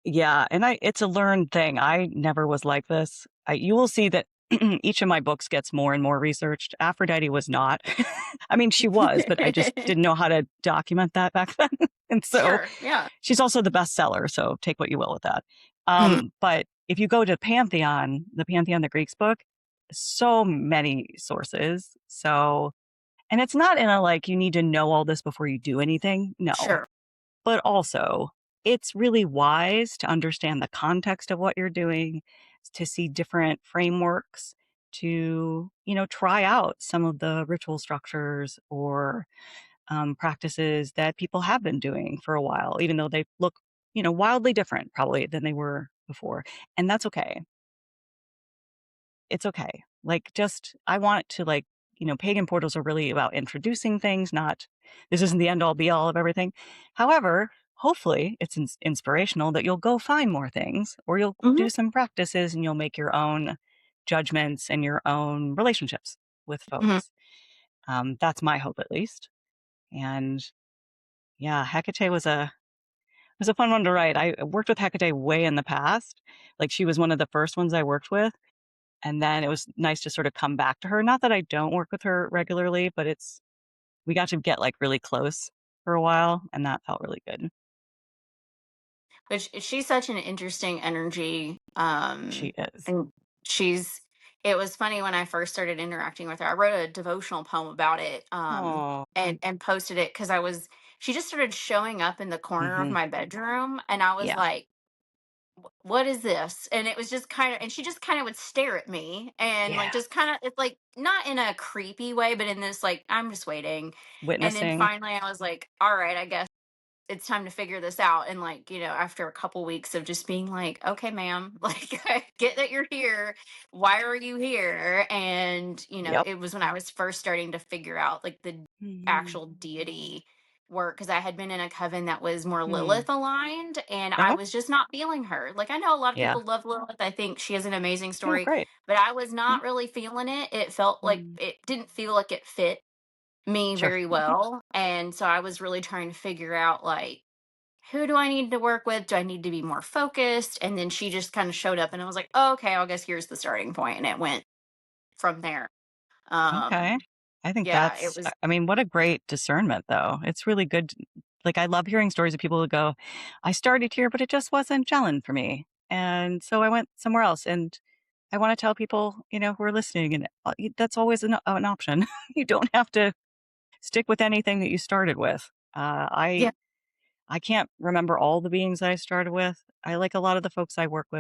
Yeah, and it's a learned thing. I never was like this. You will see that each of my books gets more and more researched. Aphrodite was not. I mean, she was, but I just didn't know how to document that back then. And so Sure, yeah. she's also the bestseller, so take what you will with that. Mhm. But if you go to Pantheon, the Pantheon, the Greeks book, so many sources. So, and it's not in a like, you need to know all this before you do anything. No, Sure. but also it's really wise to understand the context of what you're doing, to see different frameworks, to, try out some of the ritual structures or practices that people have been doing for a while, even though they look, wildly different probably than they were before. And that's okay. It's okay. Like, just, I want to, like, pagan portals are really about introducing things, not, this isn't the end all be all of everything. However, hopefully it's inspirational that you'll go find more things, or you'll Hmm. do some practices and you'll make your own judgments and your own relationships with Hmm. folks. That's my hope, at least. And yeah, Hecate was a fun one to write. I worked with Hecate way in the past. Like, she was one of the first ones I worked with. And then it was nice to sort of come back to her. Not that I don't work with her regularly, but we got to get like really close for a while, and that felt really good. But she's such an interesting energy. She is. And she's, it was funny when I first started interacting with her. I wrote a devotional poem about it, Oh. and posted it because she just started showing up in the corner of Hmm. my bedroom, and I was Yeah. like, what is this? And it was just kind of, and she just kind of would stare at me and like Yeah. just kind of, it's like not in a creepy way, but in this like, I'm just waiting. And then Witnessing. finally I was like, all right, I guess it's time to figure this out. And like, after a couple weeks of just being like, okay, ma'am, like, I get that you're here, why are you here? And Yep. it was when I was first starting to figure out like the Hmm. actual deity work, because I had been in a coven that was more Hmm. Lilith aligned, and I Uh-huh. was just not feeling her. Like, I know a lot of Yeah. people love Lilith, I think she has an amazing Oh, story, great. but I was Yeah. not really feeling it. It felt like Mm. it didn't feel like it fit me Sure. very well. And so I was really trying to figure out like, who do I need to work with? Do I need to be more focused? And then she just kind of showed up and I was like, oh, okay, I guess here's the starting point. And it went from there. Okay. Um, I think yeah, it was, I mean, what a great discernment, though. It's really good. Like, I love hearing stories of people who go, I started here, but it just wasn't gelling for me. And so I went somewhere else. And I want to tell people, who are listening, and that's always an option. You don't have to stick with anything that you started with. yeah. I can't remember all the beings I started with. I like a lot of the folks I worked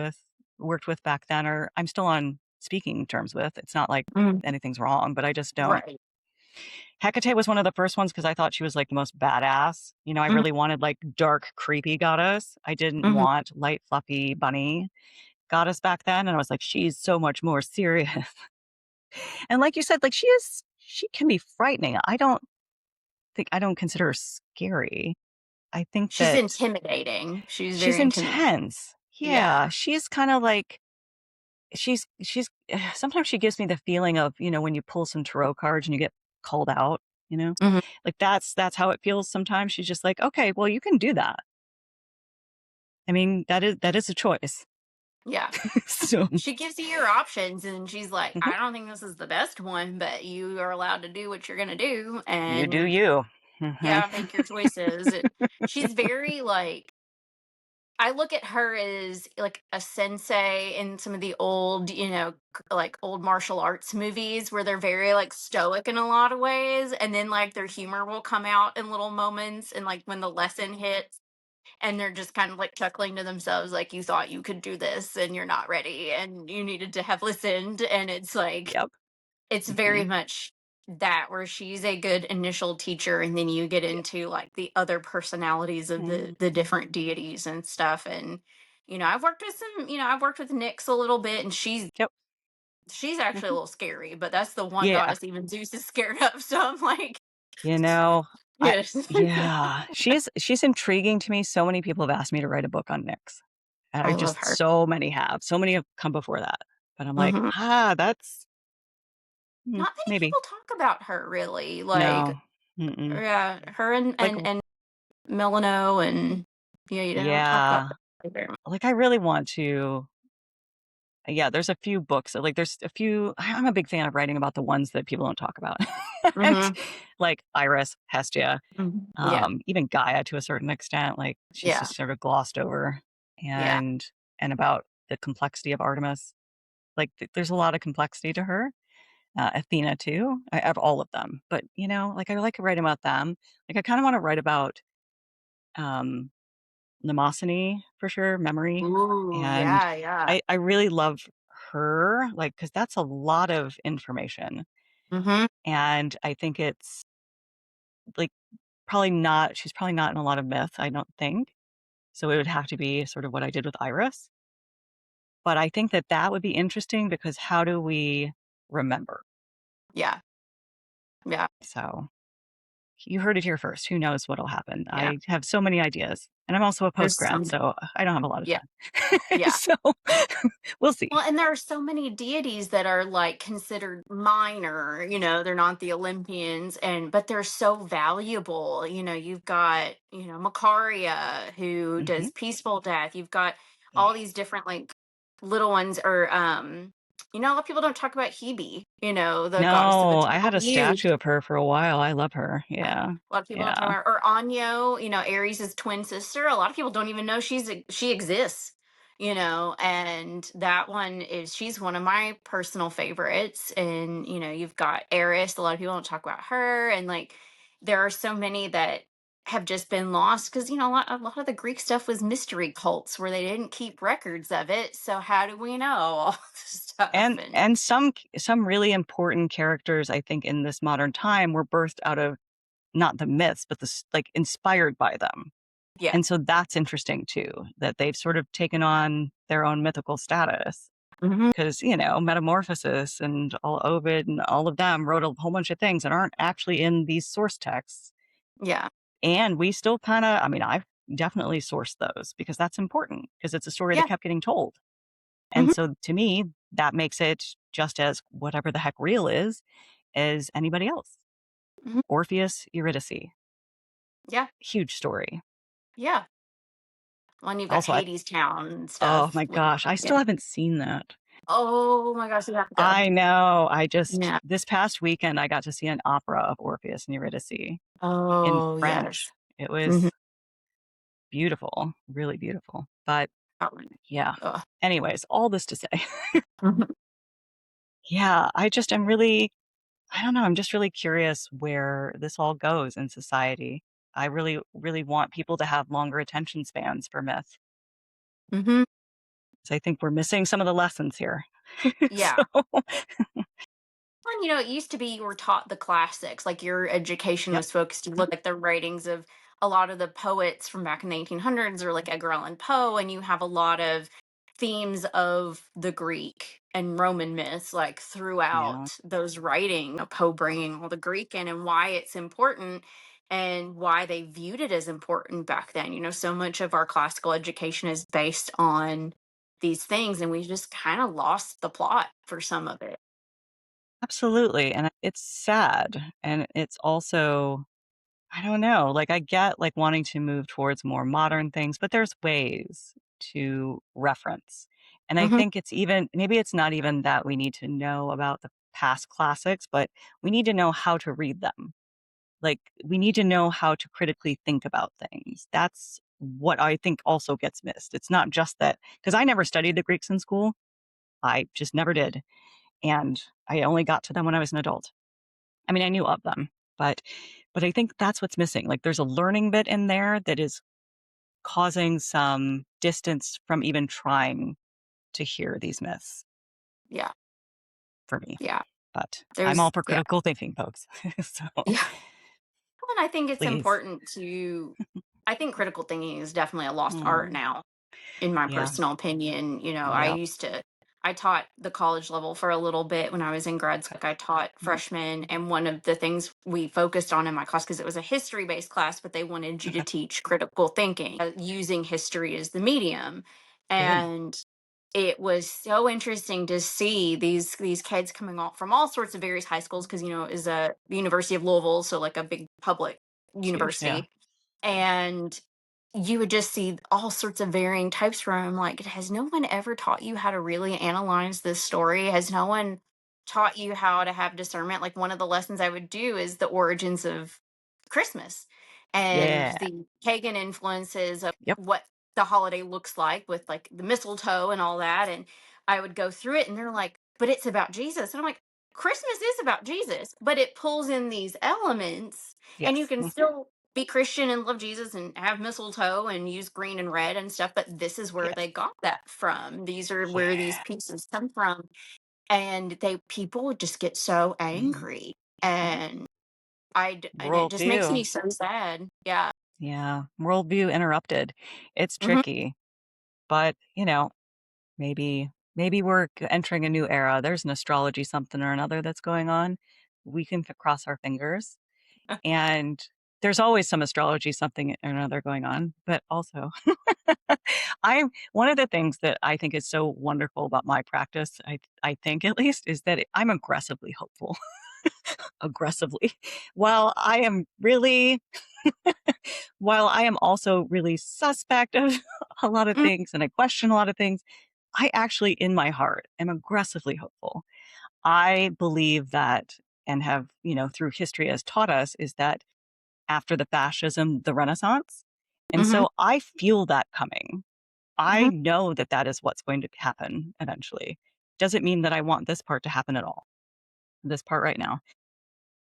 with back then, or I'm still on speaking terms with. It's not like Mhm. anything's wrong, but I just don't. Right. Hecate was one of the first ones because I thought she was like the most badass. I Mhm. really wanted like dark, creepy goddess. I didn't Mhm. want light, fluffy bunny goddess back then. And I was like, she's so much more serious. And like you said, like she can be frightening. I don't consider her scary. I think She's that intimidating. She's she's very intimidating. intense. Yeah, Yeah. she's kind of like she's sometimes she gives me the feeling of, when you pull some tarot cards and you get called out, you know? Mhm. Like that's how it feels sometimes. She's just like, "Okay, well, you can do that." I mean, that is a choice. Yeah. So, She gives you your options and she's like, mhm, I don't think this is the best one, but you are allowed to do what you're going to do. you do And you. Mhm. yeah, make your choices. She's very like, I look at her as like a sensei in some of the old, like old martial arts movies where they're very like stoic in a lot of ways. And then like their humor will come out in little moments and like when the lesson hits. and they're just kind of like chuckling to themselves, like, you thought you could do this and you're not ready and you needed to have listened. And it's like, Yep. it's very Mhm. much that where she's a good initial teacher, and then you get Yeah. into like the other personalities of Mhm. the different deities and stuff. And I've worked with some, I've worked with Nyx a little bit, and Yep. she's actually a Mhm. little scary, but that's the one Yeah. goddess even Zeus is scared of. So I'm like, You know, I yes. yeah, she's intriguing to me. So many people have asked me to write a book on Nyx. I I love just her. so many have. So many have come before that. But I'm like, Hmm. that's Not many maybe. people talk about her really. Like, No. Mm-mm. yeah, her and Like, Milano, and yeah, you don't talk about yeah, her very much. like I really want to. Yeah, there's a few books. Like, there's a few. I'm a big fan of writing about the ones that people don't talk about, and Hmm. like Iris, Hestia, Yeah, even Gaia to a certain extent. Like, she's yeah, just sort of glossed over, yeah, and about the complexity of Artemis. Like, there's a lot of complexity to her. Athena too. I have all of them, but like I like writing about them. Like, I kind of want to write about um, Mnemosyne for sure, memory, ooh, and yeah, yeah. I really love her, like, because that's a lot of information, Hmm. and I think it's like probably not. She's probably not in a lot of myth, I don't think. So it would have to be sort of what I did with Iris, but I think that that would be interesting because how do we remember? Yeah, yeah, So you heard it here first. Who knows what'll happen? yeah. I have so many ideas, and I'm also a There's postgrad, some, so I don't have a lot of yeah, time. yeah. So we'll see. Well, and there are so many deities that are like considered minor, they're not the Olympians, and but they're so valuable. You've got, Macaria, who Mhm. does peaceful death. You've got Yeah. all these different like little ones, or a lot of people don't talk about Hebe, the goddess of No, I eternal had a youth. statue of her for a while. I love her. Yeah. Yeah. A lot of people don't talk Yeah. about her. Or Anyo, Ares' twin sister. A lot of people don't even know she exists. And that one she's one of my personal favorites. And you've got Eris. A lot of people don't talk about her. And like, there are so many that have just been lost because a lot of the Greek stuff was mystery cults where they didn't keep records of it. So how do we know all this stuff? And And some really important characters, I think, in this modern time were birthed out of not the myths, but like inspired by them. yeah. And so that's interesting too, that they've sort of taken on their own mythical status. Hmm. Because, Metamorphosis and all Ovid and all of them wrote a whole bunch of things that aren't actually in these source texts. Yeah. And we still kind of, I mean, I've definitely sourced those because that's important because it's a story that Yeah. kept getting told. And Hmm. so to me, that makes it just as whatever the heck real is as anybody else. Hmm. Orpheus, Eurydice, Yeah. huge story. Yeah. Well, and you've got Also, Hades Town and oh stuff my with, gosh, I yeah. still haven't seen that. Oh my gosh, you have to go. I know. Yeah. This past weekend, I got to see an opera of Orpheus and Eurydice in Oh, French. yes. It Mhm. was beautiful, really beautiful. But Oh, my yeah, ugh. anyways, all this to say, Mhm. yeah, I'm really, I don't know, I'm just really curious where this all goes in society. I really, really want people to have longer attention spans for myth. Mhm. So I think we're missing some of the lessons here. So, Yeah. And it used to be you were taught the classics, like your education yep. was focused. You Mhm. look at the writings of a lot of the poets from back in the 1800s, or like Edgar Allan Poe, and you have a lot of themes of the Greek and Roman myths, like Yeah, throughout those writing. Poe bringing all the Greek in, and why it's important, and why they viewed it as important back then. So much of our classical education is based on these things, and we just kind of lost the plot for some of it. absolutely. And it's sad. And it's also, I don't know, like I get like wanting to move towards more modern things, but there's ways to reference. And I Hmm. think it's even, maybe it's not even that we need to know about the past classics, but we need to know how to read them. Like, we need to know how to critically think about things. That's what I think also gets missed. It's not just that, because I never studied the Greeks in school. I just never did. And I only got to them when I was an adult. I mean, I knew of them, but I think that's what's missing. Like, there's a learning bit in there that is causing some distance from even trying to hear these myths Yeah. for me. Yeah. But I'm all There's for yeah. critical thinking, folks. So Yeah. And I think it's please. important I think critical thinking is definitely a lost art Mm, now, in my yeah. personal opinion. Yep. I taught the college level for a little bit when I was in grad school. I taught Mm, freshmen, and one of the things we focused on in my class, because it was a history based class, but they wanted you to okay. teach critical thinking using history as the medium. Good. And it was so interesting to see these kids coming off from all sorts of various high schools, because it is a the University of Louisville, so like a big public It's huge. Yeah. university. And you would just see all sorts of varying types from him. Like, has no one ever taught you how to really analyze this story? Has no one taught you how to have discernment? Like, one of the lessons I would do is the origins of Christmas and Yeah. the pagan influences of Yep. what the holiday looks like, with like the mistletoe and all that. And I would go through it, and they're like, but it's about Jesus. And I'm like, Christmas is about Jesus, but it pulls in these elements, and you Yes. can still be Christian and love Jesus and have mistletoe and use green and red and stuff, but this is where they Yes. got that from. These are where these Yeah. pieces come from. And people would just get so Mhm. angry. Mhm. And and it just makes me Worldview. so sad. Yeah. Yeah. Worldview interrupted. It's Hmm. tricky, but maybe we're entering a new era. There's an astrology something or another that's going on. We can cross our fingers. And there's always some astrology something or another going on, but also I'm one of the things that I think is so wonderful about my practice, I think at least, is that I'm aggressively hopeful. Aggressively. While I am really while I am also really suspect of a lot of Mm. things and I question a lot of things, I actually in my heart am aggressively hopeful. I believe that and have, through history has taught us is that after the fascism, the Renaissance. And Hmm. so I feel that coming. I Hmm. know that that is what's going to happen eventually. Doesn't mean that I want this part to happen at all, this part right now.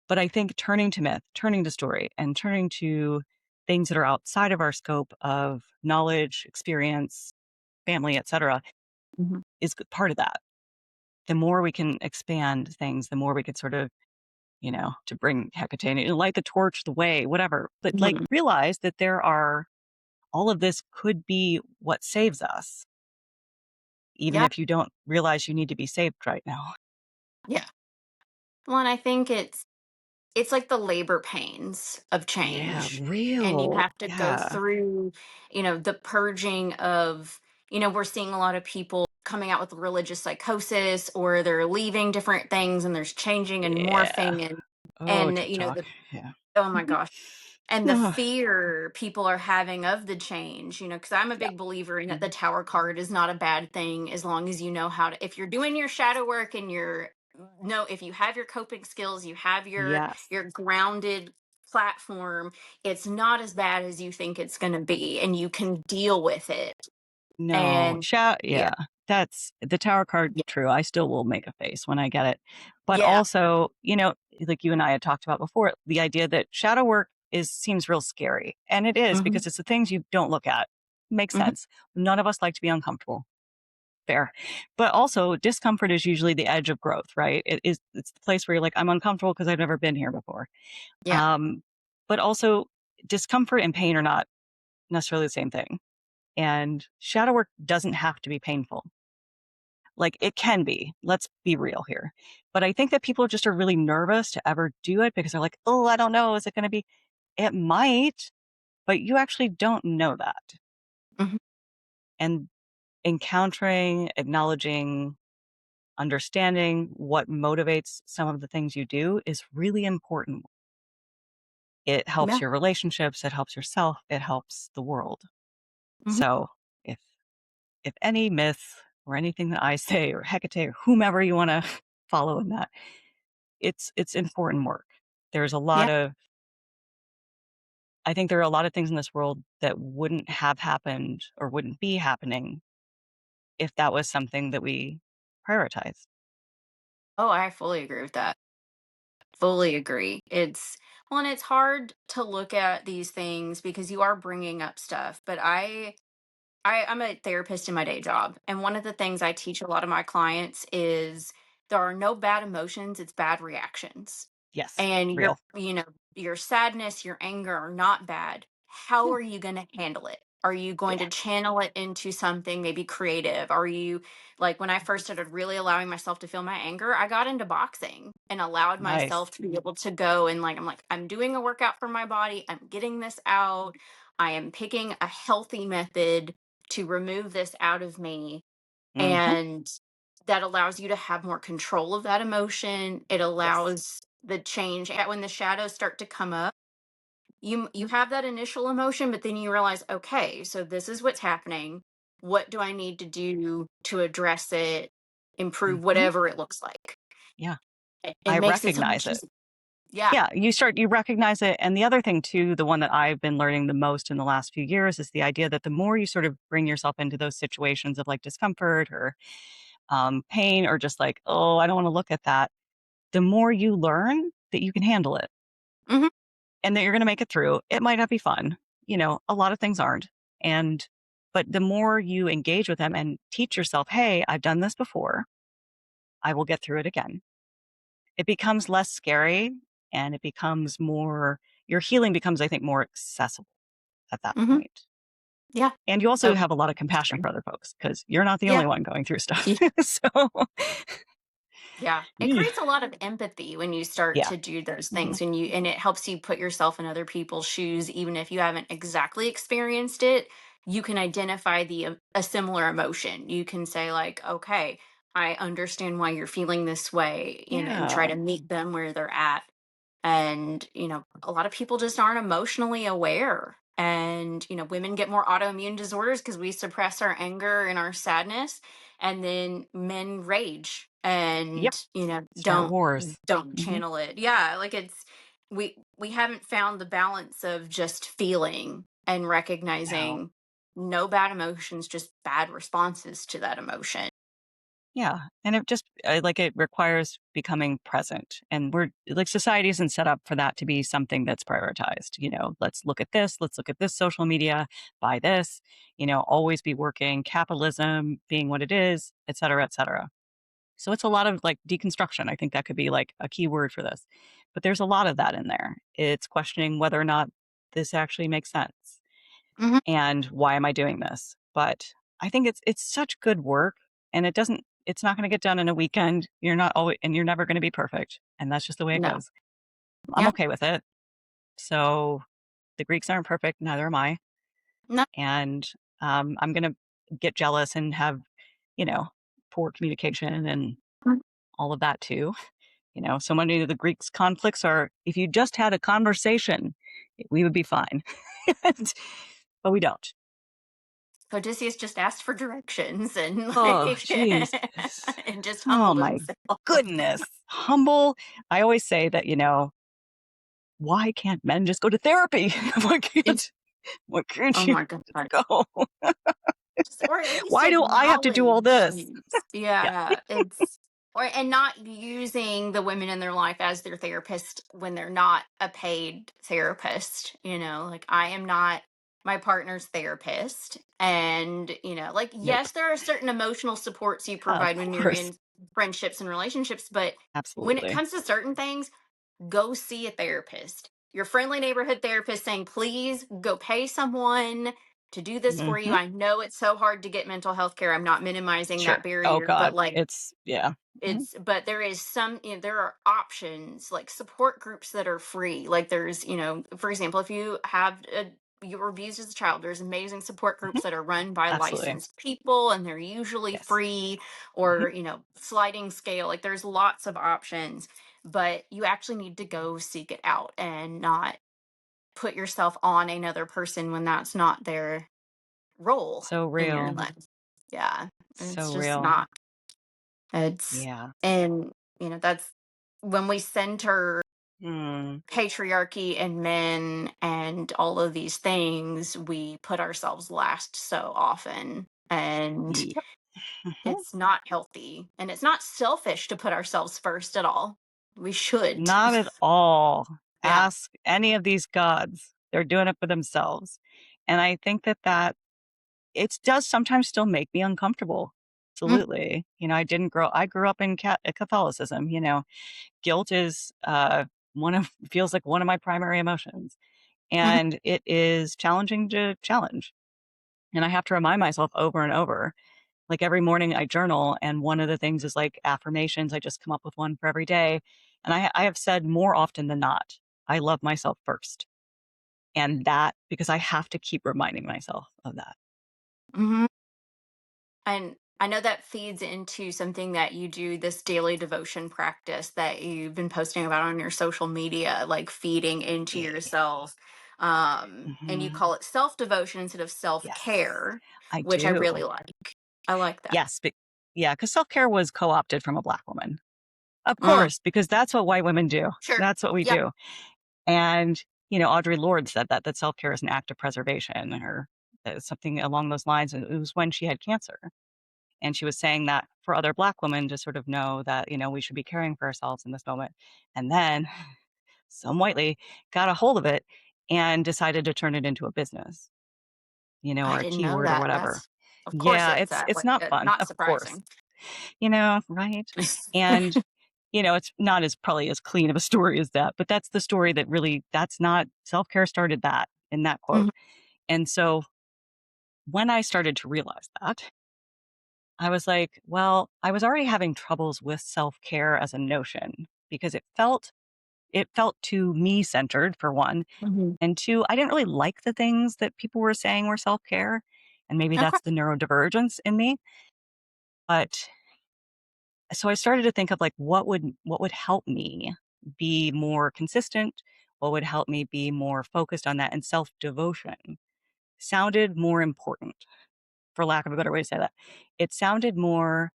But I think turning to myth, turning to story, and turning to things that are outside of our scope of knowledge, experience, family, etc., Hmm. is part of that. The more we can expand things, the more we could sort of, to bring Hecate, light the torch, the way, whatever. But like Hmm. realize that there are all of this could be what saves us, even Yeah. if you don't realize you need to be saved right now. Yeah. Well, and I think it's like the labor pains of Yeah, change, and you real. have to go Yeah. through the purging of, we're seeing a lot of people coming out with religious psychosis, or they're leaving different things, and there's changing and Yeah. morphing, and Oh, and TikTok. the Yeah. oh my gosh, and the Oh, fear people are having of the change, because I'm a yeah. big believer in that the Mhm. tower card is not a bad thing, as long as you know how to, if you're doing your shadow work and if you have your coping skills, you have Yes. your grounded platform, it's not as bad as you think it's going to be, and you can deal with it. No, And yeah. yeah, that's the tower card, Yeah. true, I still will make a face when I get it. But Yeah. also, like you and I had talked about before, the idea that shadow work seems real scary, and it is Hmm. because it's the things you don't look at. Makes Hmm. sense. None of us like to be uncomfortable. Fair. But also, discomfort is usually the edge of growth, right? It's the place where you're like, I'm uncomfortable because I've never been here before. Yeah. Um, but also discomfort and pain are not necessarily the same thing. And shadow work doesn't have to be painful. Like it can be. Let's be real here. But I think that people just are really nervous to ever do it because they're like, oh, I don't know. Is it going to be? It might, but you actually don't know that. Hmm. And encountering, acknowledging, understanding what motivates some of the things you do is really important. It helps Yeah. your relationships, it helps yourself, it helps the world. Hmm. So if any myth or anything that I say or Hecate or whomever you want to follow in that, it's important work. There's a lot Yeah. of I think there are a lot of things in this world that wouldn't have happened or wouldn't be happening if that was something that we prioritized. Oh, I fully agree with that. fully agree. Well, and it's hard to look at these things because you are bringing up stuff, but I'm a therapist in my day job, and one of the things I teach a lot of my clients is there are no bad emotions, it's bad reactions. Yes, And real. your sadness, your anger are not bad. How No. are you going to handle it? Are you going Yeah. to channel it into something maybe creative? Are you like when I first started really allowing myself to feel my anger, I got into boxing and allowed Nice. myself to be able to go and I'm like, I'm doing a workout for my body. I'm getting this out. I am picking a healthy method to remove this out of me. Hmm. And that allows you to have more control of that emotion. It Yes. allows the change when the shadows start to come up. You have that initial emotion, but then you realize, okay, so this is what's happening. What do I need to do to address it, improve Hmm. whatever it looks like? Yeah. It I makes it so recognize much it. easier. Yeah. Yeah, you recognize it, and the other thing too, the one that I've been learning the most in the last few years is the idea that the more you sort of bring yourself into those situations of, like, discomfort or, pain or just like, "Oh, I don't wanna look at that," the more you learn that you can handle it Hmm. and that you're gonna make it through. It might not be fun, a lot of things aren't, and but the more you engage with them and teach yourself, "Hey, I've done this before. I will get through it again." It becomes less scary and it becomes more your healing becomes, I think, more accessible at that Hmm. point. Yeah. And you also Oh, have a lot of compassion for other folks because you're not the yeah. only one going through stuff. So, Yeah, it yeah. creates a lot of empathy when you start Yeah. to do those Mhm. things and it helps you put yourself in other people's shoes even if you haven't exactly experienced it. You can identify a similar emotion. You can say like, "Okay, I understand why you're feeling this way," and try Yeah. to meet them where they're at. And a lot of people just aren't emotionally aware. And women get more autoimmune disorders because we suppress our anger and our sadness, and then men rage Yep. and Start don't wars. don't Mhm. channel it. Yeah, like we haven't found the balance of just feeling and No. recognizing no bad emotions, just bad responses to that emotion. Yeah, and it just like it requires becoming present, and we're like society isn't set up for that to be something that's prioritized. Let's look at this. Let's look at this social media. Buy this. Always be working. Capitalism being what it is, et cetera, et cetera. So it's a lot of like deconstruction. I think that could be like a key word for this, but there's a lot of that in there. It's questioning whether or not this actually makes sense Hmm. and why am I doing this? But I think it's such good work and it's not going to get done in a weekend. You're not always and you're never going to be perfect. And that's just the way it No. goes. I'm Yeah. okay with it. So the Greeks aren't perfect, neither am I. No. And I'm going to get jealous and have, you know, poor communication and all of that too. So many of the Greeks' conflicts are if you just had a conversation, we would be fine. But we don't. Odysseus just asked for directions and Oh, like jeez. and just Oh humbled my himself. goodness. Humble. I always say that, why can't men just go to therapy? why It's, can't why can't oh you my god. go? Or at least Why do I have to do all acknowledge. this? Yeah. Yeah, it's or and not using the women in their life as their therapist when they're not a paid therapist. Like I am not my partner's therapist, and like Nope. yes, there are certain emotional supports you Yeah, of provide when you're course. in friendships and relationships, but when it Absolutely. comes to certain things, go see a therapist. Your friendly neighborhood therapist saying, please go pay someone to do this for you. Hmm. I know it's so hard to get mental health care. I'm not minimizing that Sure. Oh barrier, but God. like It's yeah. Mhm. but there is there are options like support groups that are free. Like there's, for example, if you you were abused as a child, there's amazing support Mhm. groups that are run by Absolutely. licensed people and they're usually Yes. free Mhm. or, sliding scale. Like there's lots of options, but you actually need to go seek it out and not put yourself on another person when that's not their role So in your real. life. Yeah. So It's just real. not. It's Yeah. and that's when we center Mm. patriarchy and men and all of these things, we put ourselves last so often. And Yep. Mhm. it's not healthy. And it's not selfish to put ourselves first at all. We should. Not at all. Yeah. Ask any of these gods. They're doing it for themselves. And I think that it does sometimes still make me uncomfortable. Mm, Absolutely. I grew up in Catholicism, guilt is feels like one of my primary emotions. mhm, And it is challenging to challenge. And I have to remind myself over and over. Like every morning I journal, and one of the things is like affirmations. I just come up with one for every day. And I have said more often than not, I love myself first. And that, because I have to keep reminding myself of that. mhm. And I know that feeds into something that you do, this daily devotion practice that you've been posting about on your social media, like feeding into Yeah. yourself. And you Hmm. call it self devotion instead of self Yes, care, I which I do. really like. I like that. Yes. Yeah. Because self care was co opted from a Black woman. Of Mm, course, because that's what white women do. sure. That's what we Yep. do. And, Audre Lorde said that self care is an act of preservation or something along those lines. And it was when she had cancer. And she was saying that for other Black women to sort of know that, we should be caring for ourselves in this moment. And then some white lady got a hold of it and decided to turn it into a business, I or a didn't know keyword or that. whatever. That's, of course, Yeah, it's it's not fun, not of course, surprising. right? And, it's not as probably as clean of a story as that, but that's the story that really, that's not self-care started that in that quote. Mhm. And so when I started to realize that, I was like, well, I was already having troubles with self-care as a notion because it felt too me centered for one. Mhm. And two, I didn't really like the things that people were saying were self-care. And maybe Okay. that's the neurodivergence in me. But so I started to think of like what would help me be more consistent, what would help me be more focused on that, and self-devotion sounded more important, for lack of a better way to say that. It sounded more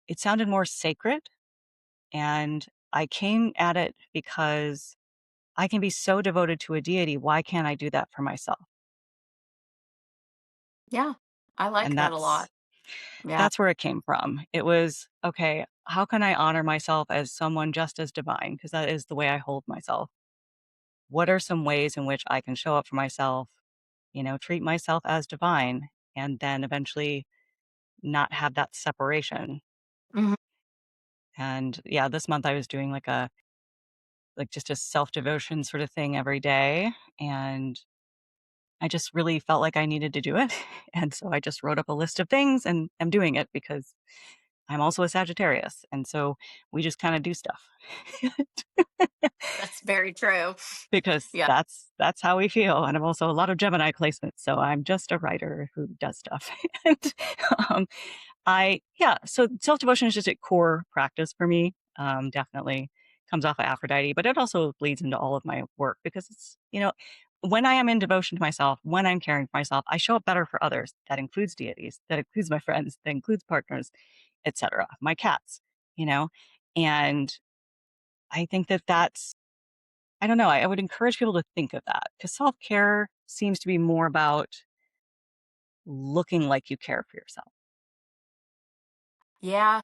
it sounded more sacred, and I came at it because I can be so devoted to a deity, why can't I do that for myself? Yeah. I like And that a that's lot. Yeah. That's where it came from. It was, okay, how can I honor myself as someone just as divine? Because that is the way I hold myself. What are some ways in which I can show up for myself, treat myself as divine, and then eventually not have that separation? Mhm. And yeah, this month I was doing like just a self-devotion sort of thing every day. And I just really felt like I needed to do it. And so I just wrote up a list of things and am doing it because I'm also a Sagittarius, and so we just kinda do stuff. That's very true. Because Yeah. that's how we feel, and I'm also a lot of Gemini placements, so I'm just a writer who does stuff. And, um, so self-devotion is just a core practice for me, definitely comes off of Aphrodite, but it also bleeds into all of my work because when I am in devotion to myself, when I'm caring for myself, I show up better for others. That includes deities, that includes my friends, that includes partners, etc., my cats, you know? And I think that's I don't know, I would encourage people to think of that because self-care seems to be more about looking like you care for yourself. Yeah.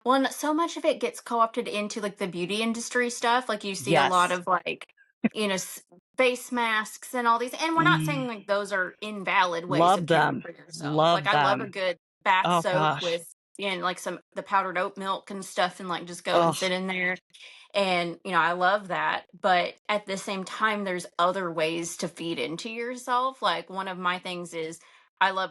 Well, and so much of it gets co-opted into like the beauty industry stuff. Like you see a lot Yes. of like, face masks and all these. And we're not saying Mm, like those are invalid ways of love caring them. for yourself. Like Love I love a them. good bath Oh soak gosh. with, like some the powdered oat milk and stuff, and like just go and Oh, sit in there. And, I love that. But at the same time, there's other ways to feed into yourself. Like one of my things is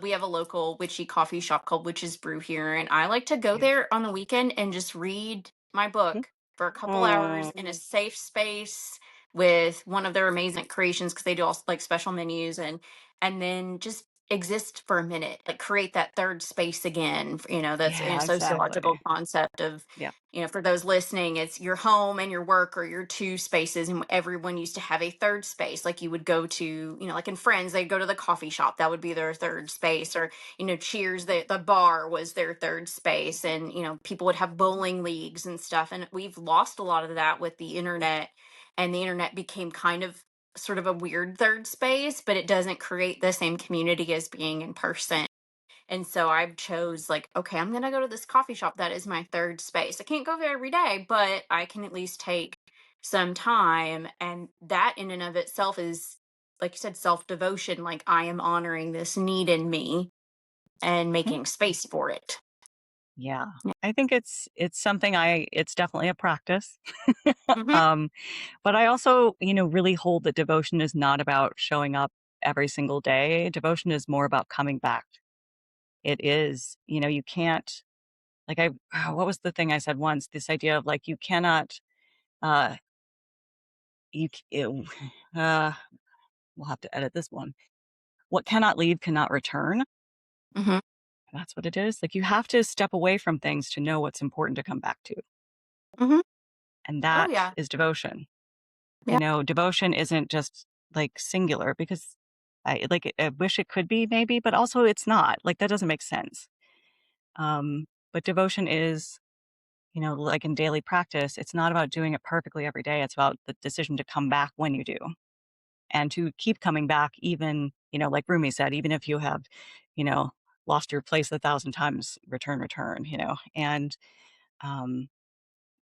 we have a local witchy coffee shop called Witch's Brew here. And I like to go beautiful. there on the weekend and just read my book for a couple hours Oh, in a safe space with one of their amazing creations because they do all like special menus, and then just exist for a minute, like create that third space again. That's a yeah, sociological exactly. concept of, Yeah. for those listening, it's your home and your work or your two spaces. And everyone used to have a third space. Like you would go to, like in Friends, they'd go to the coffee shop. That would be their third space. Or, Cheers, the bar was their third space. And, people would have bowling leagues and stuff. And we've lost a lot of that with the internet. And the internet became kind of sort of a weird third space, but it doesn't create the same community as being in person. And so I chose like, okay, I'm gonna go to this coffee shop that is my third space. I can't go there every day, but I can at least take some time. And that in and of itself is, like you said, self-devotion. Like I am honoring this need in me and Mhm. making space for it. Yeah. Yeah. I think it's something it's definitely a practice. Hmm. Um, but I also, really hold that devotion is not about showing up every single day. Devotion is more about coming back. It is, you can't like what was the thing I said once? This idea of like you cannot uh you c- ew, uh we'll have to edit this one. What cannot leave cannot return. Hmm. That's what it is. Like you have to step away from things to know what's important to come back to. Hmm. And Oh that yeah. is devotion. Yeah. Devotion isn't just like singular because I wish it could be maybe, but also it's not. Like that doesn't make sense. But devotion is, like in daily practice, it's not about doing it perfectly every day. It's about the decision to come back when you do and to keep coming back, even, like Rumi said, even if you have, you know, lost your place 1,000 times, return, and um,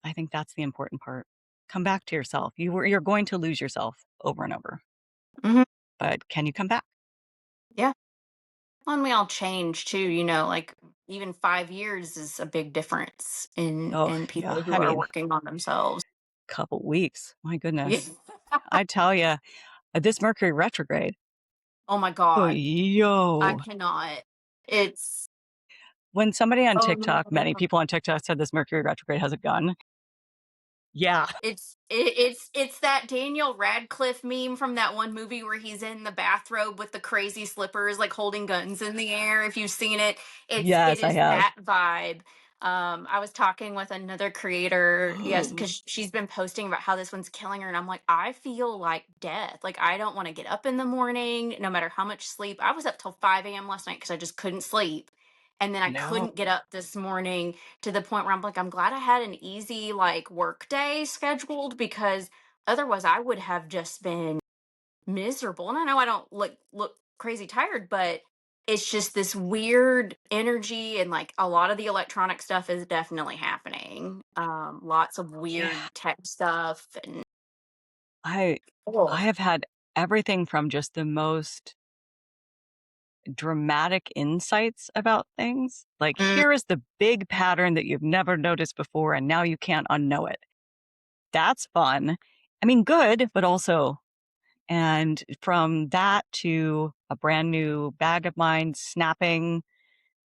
I think that's the important part. Come back to yourself. You're going to lose yourself over and over, Hmm. but can you come back? Yeah. Well, and we all change too, like even 5 years is a big difference in Oh, people yeah. who I are mean, working on themselves. couple weeks. My Yeah. goodness. I tell you, this Mercury retrograde. Oh my Oh, God. I yo. cannot. It's When somebody on TikTok, many oh, people on TikTok said this Mercury retrograde has a gun. Yeah. it's that Daniel Radcliffe meme from that one movie where he's in the bathrobe with the crazy slippers, like holding guns in the air. If you've seen it, it Yes, I is have. that vibe. I was talking with another creator, yes, Oh, because she's been posting about how this one's killing her, and I'm like, I feel like death. Like I don't want to get up in the morning, no matter how much sleep. I was up till 5 a.m. last night because I just couldn't sleep, and then I no. couldn't get up this morning to the point where I'm like, I'm glad I had an easy like work day scheduled because otherwise I would have just been miserable. And I know I don't look crazy tired, but it's just this weird energy and like a lot of the electronic stuff is definitely happening. Lots of Yeah. weird tech stuff and I oh. I have had everything from just the most dramatic insights about things. Like, Mm, here is the big pattern that you've never noticed before, and now you can't unknow it. That's fun. I mean, good, but also, and from that to a brand new bag of mine snapping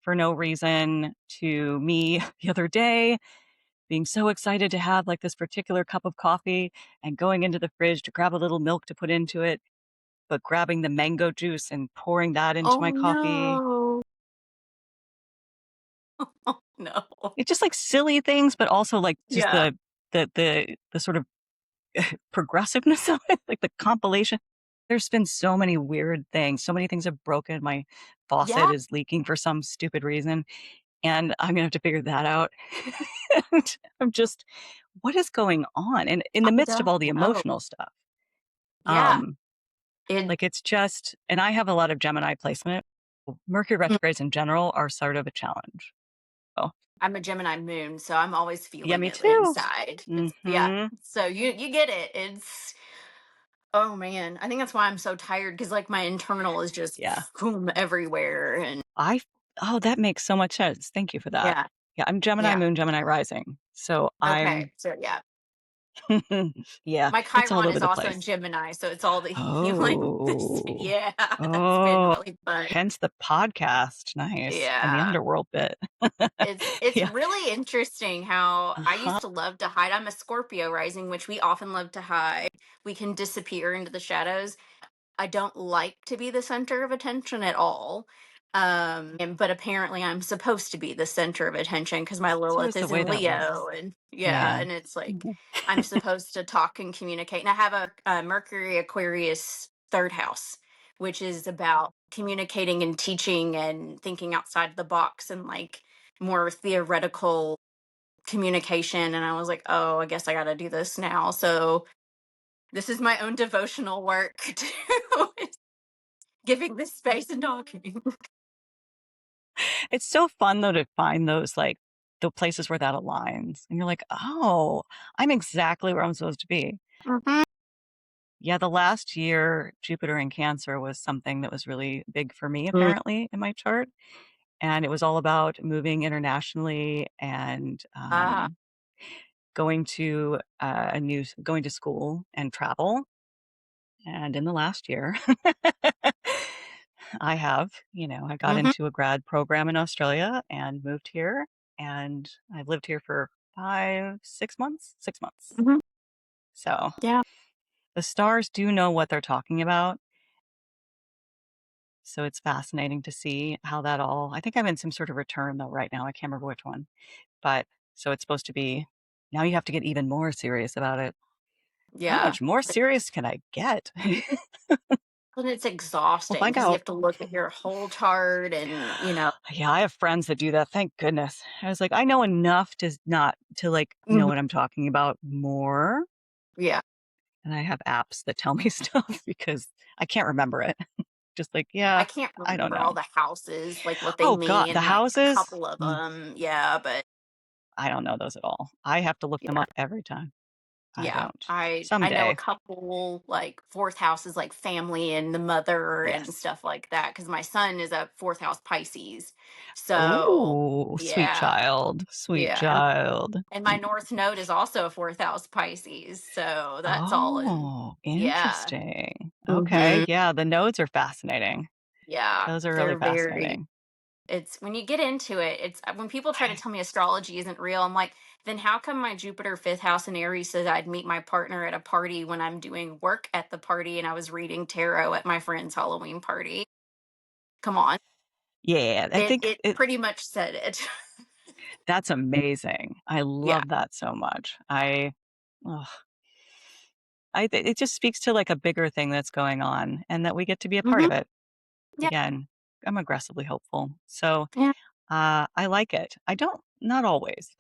for no reason to me the other day being so excited to have like this particular cup of coffee and going into the fridge to grab a little milk to put into it, but grabbing the mango juice and pouring that into oh my coffee. no. Oh no. It's just like silly things, but also like just Yeah. the sort of progressiveness of it, like the compilation. There's been so many weird things. So many things have broken. My faucet Yeah. is leaking for some stupid reason, and I'm gonna have to figure that out. And I'm just, what is going on? And in the I midst of don't all the know. emotional stuff, Yeah. um, It like it's just, and I have a lot of Gemini placement. Mercury retrogrades in general are sort of a challenge. Oh, I'm a Gemini moon, so I'm always yeah, feeling me it too. inside. It's yeah. Mm-hmm. So you get it. It's oh man. I think that's why I'm so tired because like my internal is just Yeah. boom everywhere and I oh, that makes so much sense. Thank you for that. yeah. Yeah, I'm Gemini Yeah. moon, Gemini rising. So Okay. I'm So yeah. yeah, My it's all Chiron over is the also in place. Gemini, so it's all the healing. Oh. Yeah, that's been Oh, really fun. hence the podcast. Nice. And the Yeah. underworld bit. It's Yeah. really interesting how I Uh-huh. used to love to hide. I'm a Scorpio rising, which we often love to hide. We can disappear into the shadows. I don't like to be the center of attention at all. But apparently I'm supposed to be the center of attention because my So Lilith is the is way in that Leo works. and yeah, Yeah. and it's like Mhm. I'm supposed to talk and communicate. And I have a Mercury Aquarius third house, which is about communicating and teaching and thinking outside the box and like more theoretical communication. And I was like, oh, I guess I got to do this now. So this is my own devotional work too. Giving this space and talking. It's so fun though to find those like the places where that aligns, and you're like, oh, I'm exactly where I'm supposed to be. Mhm. Yeah, the last year, Jupiter in Cancer was something that was really big for me, Mm. apparently, in my chart. And it was all about moving internationally and Ah. going to going to school and travel. And in the last year, I got Mhm. into a grad program in Australia and moved here. And I've lived here for 6 months, 6 months. Mhm. So Yeah. the stars do know what they're talking about. So it's fascinating to see how that all, I think I'm in some sort of return though right now. I can't remember which one. But so it's supposed to be, now you have to get even more serious about it. How Yeah. much more serious can I get? And it's We'll exhausting find because you out. have to look at your whole chart and, Yeah, I have friends that do that. Thank goodness. I was like, I know enough to not to like know Mhm. what I'm talking about more. Yeah. And I have apps that tell me stuff because I can't remember it. Just like, I yeah, can't I don't remember all know. the houses, like what they Oh God, the mean, like a houses. couple of Mm, them. Yeah, but I don't know those at all. I have to look them yeah. up every time. I Yeah, don't. I know a Someday. couple like fourth houses like family and the mother and Yes. stuff like that because my son is a fourth house Pisces. So Oh, sweet yeah, child. Sweet yeah, child. and my north node is also a fourth house Pisces. So that's all in Oh, yeah. interesting. Okay. Hmm. Yeah, the nodes are fascinating. Yeah, Those are really they're very fascinating. it's when you get into it, it's when people try to I tell me astrology isn't real, I'm like, then how come my Jupiter fifth house in Aries says I'd meet my partner at a party when I'm doing work at the party and I was reading tarot at my friend's Halloween party? Come on. yeah, I think It pretty much said it. that's amazing. I Yeah. love that so much. Ugh, it just speaks to like a bigger thing that's going on and that we get to be a part Hmm. of it. Yeah. Again, I'm aggressively hopeful. So, Yeah. I like it. I don't not always.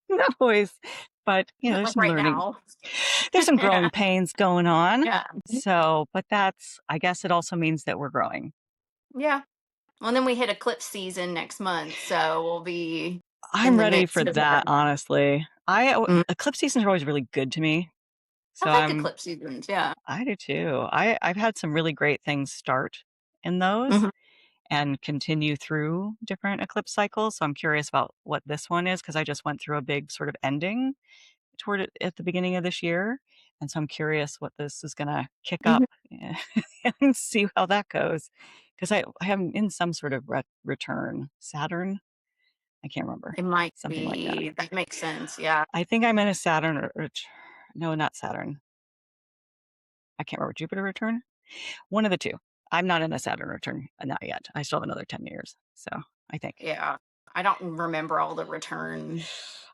Not always, but, there's Like some right learning. now. There's some Yeah. growing pains going on. Yeah. So, but that's I guess it also means that we're growing. Yeah. Well, then we hit eclipse season next month, so we'll be in I'm the ready for midst of that. that, honestly. Eclipse seasons are always really good to me. I So like eclipse seasons. Yeah. I do too. I've had some really great things start in those Hmm. and continue through different eclipse cycles. So I'm curious about what this one is because I just went through a big sort of ending toward it at the beginning of this year. And so I'm curious what this is going to kick up Hmm. and see how that goes. Because I am in some sort of return. Saturn? I can't remember. It might Something like that. be. That makes sense. Yeah. I think I'm in a Saturn no, not Saturn. I can't remember. Jupiter return? One of the two. I'm not in a Saturn return. Not yet. I still have another 10 years. So I think. Yeah. I don't remember all the return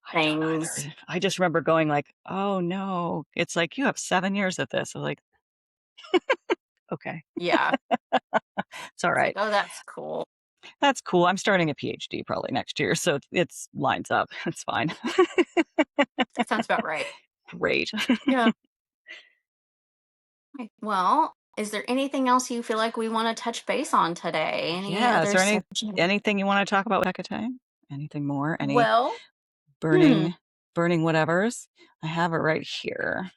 I don't things. either. I just remember going like, oh no. It's like you have 7 years of this. I was like, okay, Yeah. it's all It's like, right. oh, that's cool. That's cool. I'm starting a PhD probably next year, so it's lines up. It's fine. That sounds about right. Great. Yeah. Okay. Well, is there anything else you feel like we want to touch base on today? Any Yeah. Is other there subject? anything you want to talk about with Hecate? Anything more? Any Well, hmm, burning burning whatevers? I have it right here.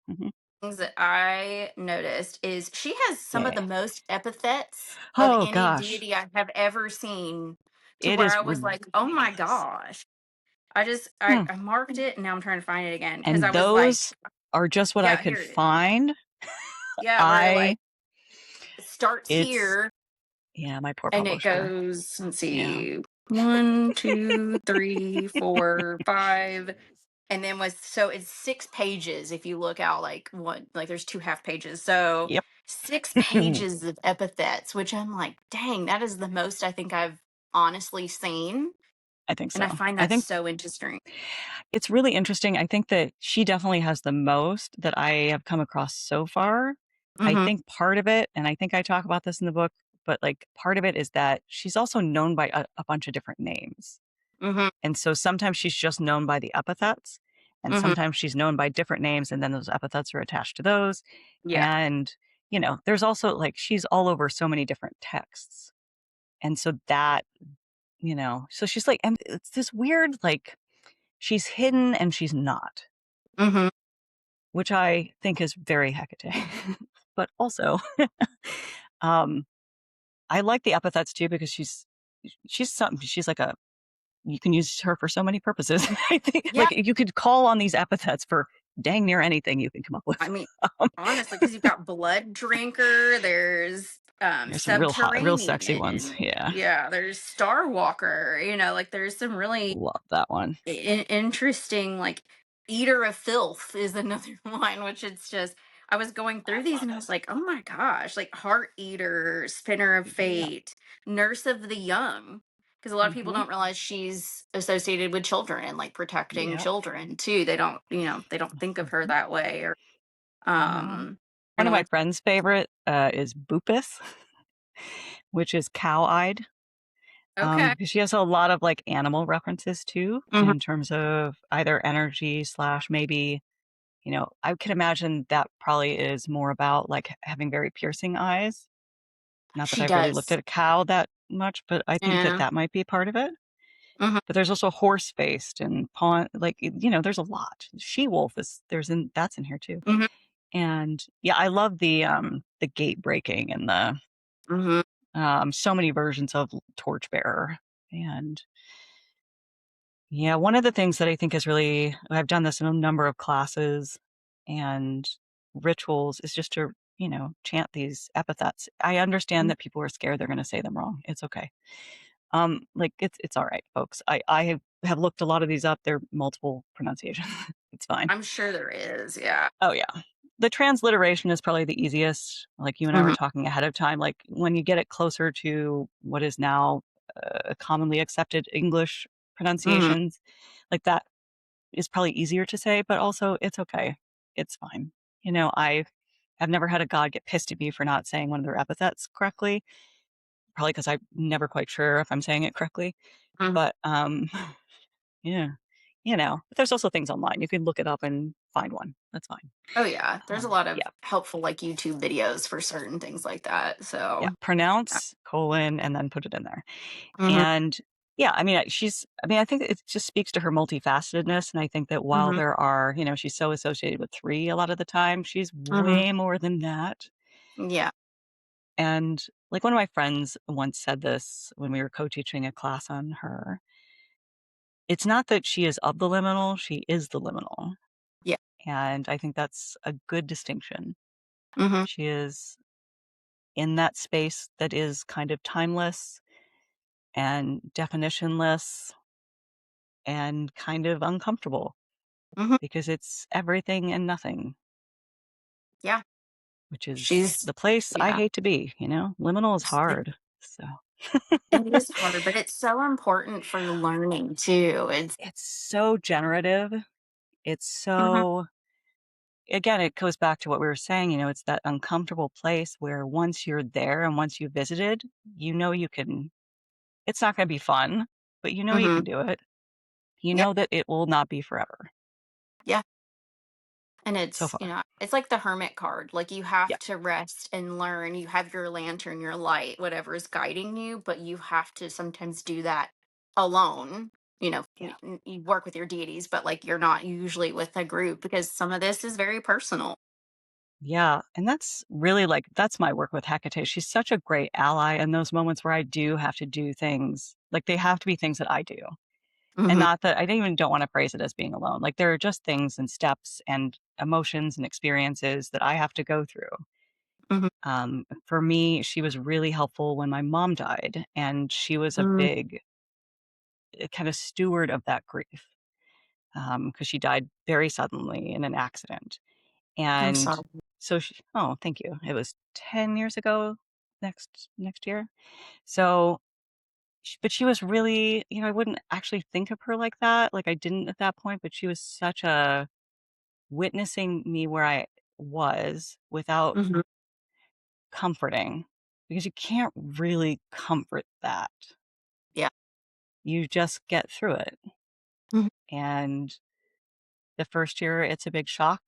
Mhm. things that I noticed is she has some of Yeah. the most epithets of Oh any gosh. deity I have ever seen to It where is I was like, oh my ridiculous. gosh. I just Hmm. I marked it and now I'm trying to find it again because I And was like, those are just what I yeah, could here it is. find. Yeah, where you're I like, it starts it's here yeah, my poor and it publisher. goes, let's Yeah. see, one, two, three, four, five. And then was so it's 6 pages if you look out like one like there's two half pages. So Yep. 6 pages of epithets, which I'm like, dang, that is the most I think I've honestly seen. I think And I so. find I that think so interesting. it's really interesting. I think that she definitely has the most that I have come across so far. I Mm-hmm. think part of it, and I think I talk about this in the book, but like part of it is that she's also known by a bunch of different names. Mm-hmm. And so sometimes she's just known by the epithets, and Mm-hmm. sometimes she's known by different names, and then those epithets are attached to those. Yeah. And, there's also like she's all over so many different texts. And so that so she's like, and it's this weird, like, she's hidden and she's not, Mhm. which I think is very Hecate. But also, um, I like the epithets too because she's like a you can use her for so many purposes. I think Yeah, like you could call on these epithets for dang near anything you can come up with. I mean, Um, honestly, because 'cause you've got blood drinker, there's, there's some real hot, real sexy ones. subterranean, Yeah, yeah, there's star walker, like, there's some really love that one. interesting, like, eater of filth is another one, which it's just I was going I through these love and I it. was like, oh my gosh, like heart eater, spinner of Yeah. fate, nurse of the young. Because a lot of people Hmm. don't realize she's associated with children and like protecting Yep. children too. They don't think of her Mhm. that way. Or No. One and of my like, friend's favorite is Bupis, which is cow-eyed. okay. Because she has a lot of like animal references too, Hmm. in terms of either energy slash maybe, I can imagine that probably is more about like having very piercing eyes. Not that She I've really looked does. at a cow that much, but I think that Yeah. that might be part of it. Hmm. But there's also horse-faced and pawn, like, there's a lot. She-wolf that's in here too. Hmm. And yeah, I love the gate breaking and the Hmm. so many versions of Torchbearer. And yeah, one of the things that I think is really I've done this in a number of classes and rituals is just to, chant these epithets. I understand that people are scared they're gonna say them wrong. It's okay. Like, it's alright, folks. I have looked a lot of these up. There are multiple pronunciations. It's fine. I'm sure there is. Yeah. Oh, yeah. The transliteration is probably the easiest. Like, you and I were Hmm. talking ahead of time, like, when you get it closer to what is now, commonly accepted English Hmm. pronunciations, like, that is probably easier to say, but also it's okay. It's fine. I've never had a god get pissed at me for not saying one of their epithets correctly, probably because 'cause I'm never quite sure if I'm saying it correctly. Hmm. But, yeah, but there's also things online. You can look it up and find one. That's fine. Oh yeah, there's a lot of Yeah, helpful like YouTube videos for certain things like that. yeah. So, Pronounce, colon, and then put it in there. hmm. And yeah, I mean, I think it just speaks to her multifacetedness. And I think that while Hmm. there are, she's so associated with three a lot of the time, she's Hmm. way more than that. Yeah. And like one of my friends once said this when we were co-teaching a class on her. It's not that she is of the liminal, she is the liminal. Yeah. And I think that's a good distinction. Hmm. She is in that space that is kind of timeless and definitionless and kind of uncomfortable Hmm. because it's everything and nothing, Yeah. which is She's the place I yeah. hate to be, Liminal is It, hard. So it is hard, but it's so important for learning too. It's it's so generative. It's hmm. so again, it goes back to what we were saying, it's that uncomfortable place where once you're there and once you visited, you can it's not gonna be fun, but you Hmm. can do it. You Yeah. know that it will not be forever. Yeah. And So it's, far. it's like the hermit card. Like you have Yeah. to rest and learn. You have your lantern, your light, whatever is guiding you, but you have to sometimes do that alone. Yeah. You work with your deities, but like you're not usually with a group because some of this is very personal. Yeah, and that's really, like that's my work with Hecate. She's such a great ally in those moments where I do have to do things, like, they have to be things that I do, and Hmm. not that I don't wanna phrase it as being alone, like, there are just things and steps and emotions and experiences that I have to go through. Hmm. For me, she was really helpful when my mom died, and she was a Hmm. big, kind of steward of that grief, because she died very suddenly in an accident, I'm and sorry. so she oh, thank you. It was 10 years ago next year. So, but she was really I wouldn't actually think of her like that, like, I didn't at that point, but she was such a witnessing me where I was without Hmm. comforting, because you can't really comfort that. Yeah. You just get through it. Mhm. And the first year, it's a big shock.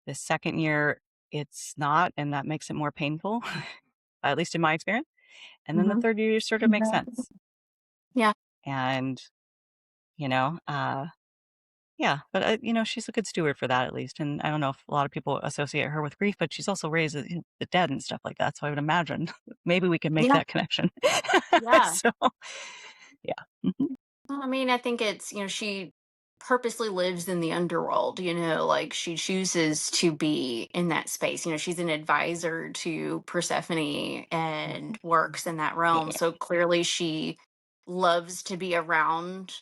The second year, it's not, and that makes it more painful, at least in my experience. And then the Mhm. third year sort of makes sense. Yeah. And, you know, yeah, but, she's a good steward for that at least, and I don't know if a lot of people associate her with grief, but she's also raised the dead and stuff like that, so I would imagine maybe we can make Yeah. that connection. Yeah. So, yeah. Mhm. Well, I mean, I think it's, she purposely lives in the underworld, like she chooses to be in that space. She's an advisor to Persephone and Mhm. works in that realm. Yeah. So clearly she loves to be around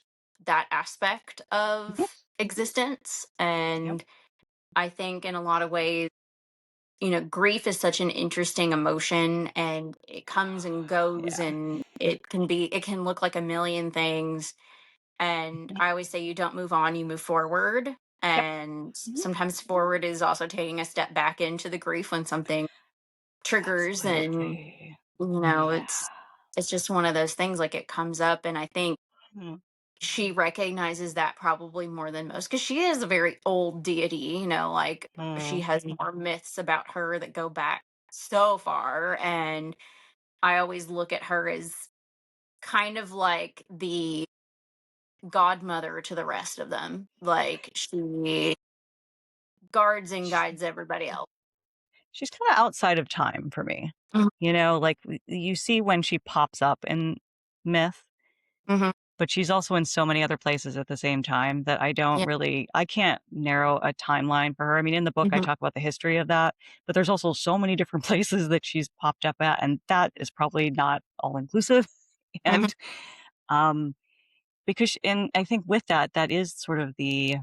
that aspect Mhm. of existence. Yep. And I think in a lot of ways, grief is such an interesting emotion and it comes and goes Yeah. and it can look like a million things, and Mhm. I always say you don't move on, you move forward. Yep. And Mhm. sometimes forward is also taking a step back into the grief when something triggers. And, Absolutely. Yeah. it's just one of those things, like it comes up. And I think Mhm. she recognizes that probably more than most because she is a very old deity, like she Mm. has more myths about her that go back so far. And I always look at her as kind of like the godmother to the rest of them. Like she guards and Sh guides everybody else. She's kinda outside of time for me. Mhm, Like, you see when she pops up in myth, mhm, but she's also in so many other places at the same time that yeah, I can't narrow a timeline for her. I mean, in the book, I mhm, talk about the history of that, but there's also so many different places that she's popped up at, and that is probably not all inclusive. mhm, And, um, and I think with that, that is sort of the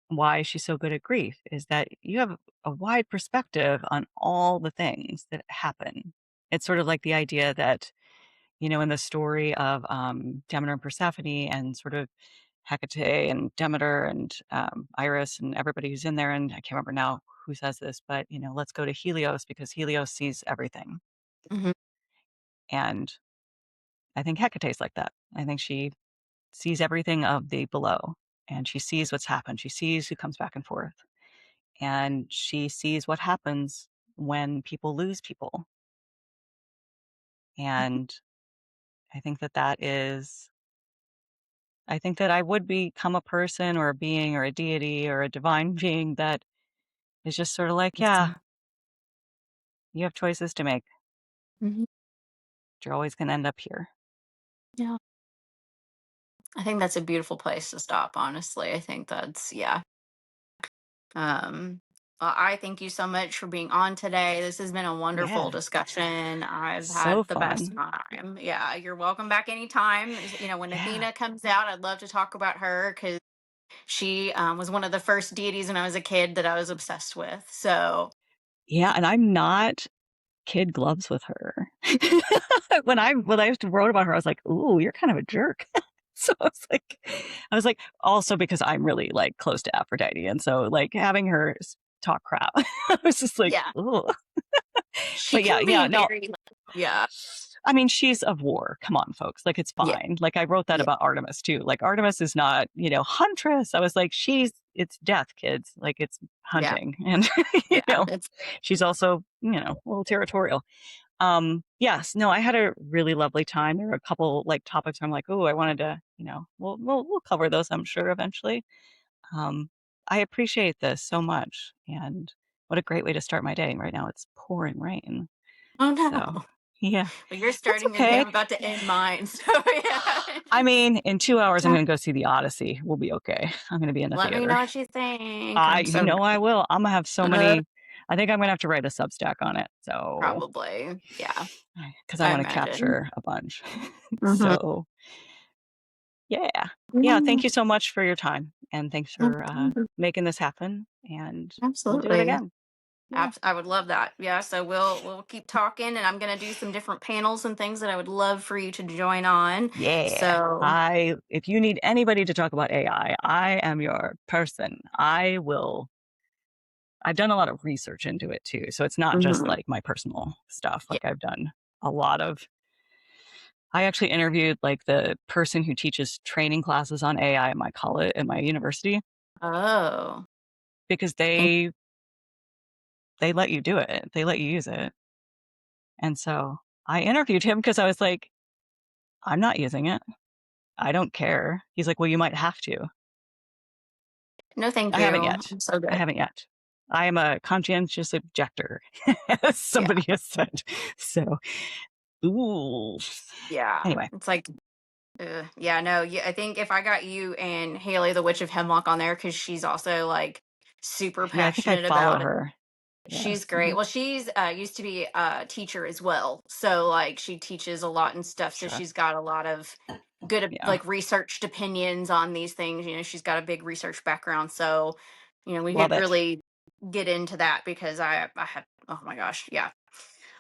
why she's so good at grief, is that you have a wide perspective on all the things that happen. It's sort of like the idea that, in the story of, Demeter and Persephone and sort of Hecate and Demeter and, Iris and everybody who's in there, and I can't remember now who says this, but, let's go to Helios because Helios sees everything. mhm, And I think Hecate's like that. I think she sees everything of the below, and she sees what's happened. She sees who comes back and forth, and she sees what happens when people lose people. And I think that that is I think that I would become a person or a being or a deity or a divine being that is just sort of like, yeah, you have choices to make. mhm. You're always going to end up here. Yeah. I think that's a beautiful place to stop, honestly. I think that's, yeah. Um, well, I thank you so much for being on today. This has been a wonderful Yeah. discussion. I've So had the best fun. time. Yeah, you're welcome back anytime. When Yeah. Athena comes out, I'd love to talk about her because she was one of the first deities when I was a kid that I was obsessed with. So, Yeah. And I'm not kid gloves with her. When I wrote about her, I was like, ooh, you're kind of a jerk. So I was like, also because I'm really like close to Aphrodite. And so like having her talk crap, I was just like, yeah, ooh. she But yeah, can yeah, be no, very, yeah, I mean, she's of war. Come on, folks. Like, it's yeah, fine. Like, I wrote that yeah, about Artemis too. Like, Artemis is not, huntress. I was like, it's death, kids. Like, it's yeah, hunting. And, yeah. It's she's also, a little territorial. Yes, no, I had a really lovely time. There were a couple like topics where I'm like, oh, I wanted to, we'll cover those, I'm sure, eventually. Um, I appreciate this so much. And what a great way to start my day. Right now it's pouring rain. oh So, no. yeah, Well, you're that's starting your day. okay. I'm about to end mine. So yeah. I mean, in 2 hours, I'm gonna go see the Odyssey. We'll be okay. I'm gonna be in the Let me know theater. what you think. I'm You so know I will. Imma have so uh, many I think I'm gonna have to write a Substack on it, so probably. Yeah, because I I wanna imagine. capture a bunch. Hmm. So, yeah. Yeah, Yeah, thank you so much for your time, and thanks for, mhm, making this happen, and we'll do it absolutely. again. Yeah. I would love that. Yeah, so we'll keep talking, and I'm gonna do some different panels and things that I would love for you to join on. Yeah. So, If you need anybody to talk about AI, I am your person. I've done a lot of research into it too. So it's not just mhm, like my personal stuff. yeah. Like I've done a lot of I actually interviewed like the person who teaches training classes on AI at my college at my university Oh, because in- they let you do it. They let you use it. And so I interviewed him because I was like, I'm not using it. I don't care. He's like, well, you might have to. No, thank I haven't you. yet. I'm so I good. haven't yet. I am a conscientious objector, as Yeah. somebody has said. So, ooh. Yeah. Anyway, It's like, yeah, no, yeah, I think if I got you and Haley the Witch of Hemlock on there, because she's also like super yeah, I think I passionate follow about it. her. Yeah. She's great. Well, she's used to be a teacher as well. So like she teaches a lot and stuff. So Sure. she's got a lot of good Yeah. like researched opinions on these things. She's got a big research background. So, we Love could it. really get into that because I had, oh my gosh, yeah.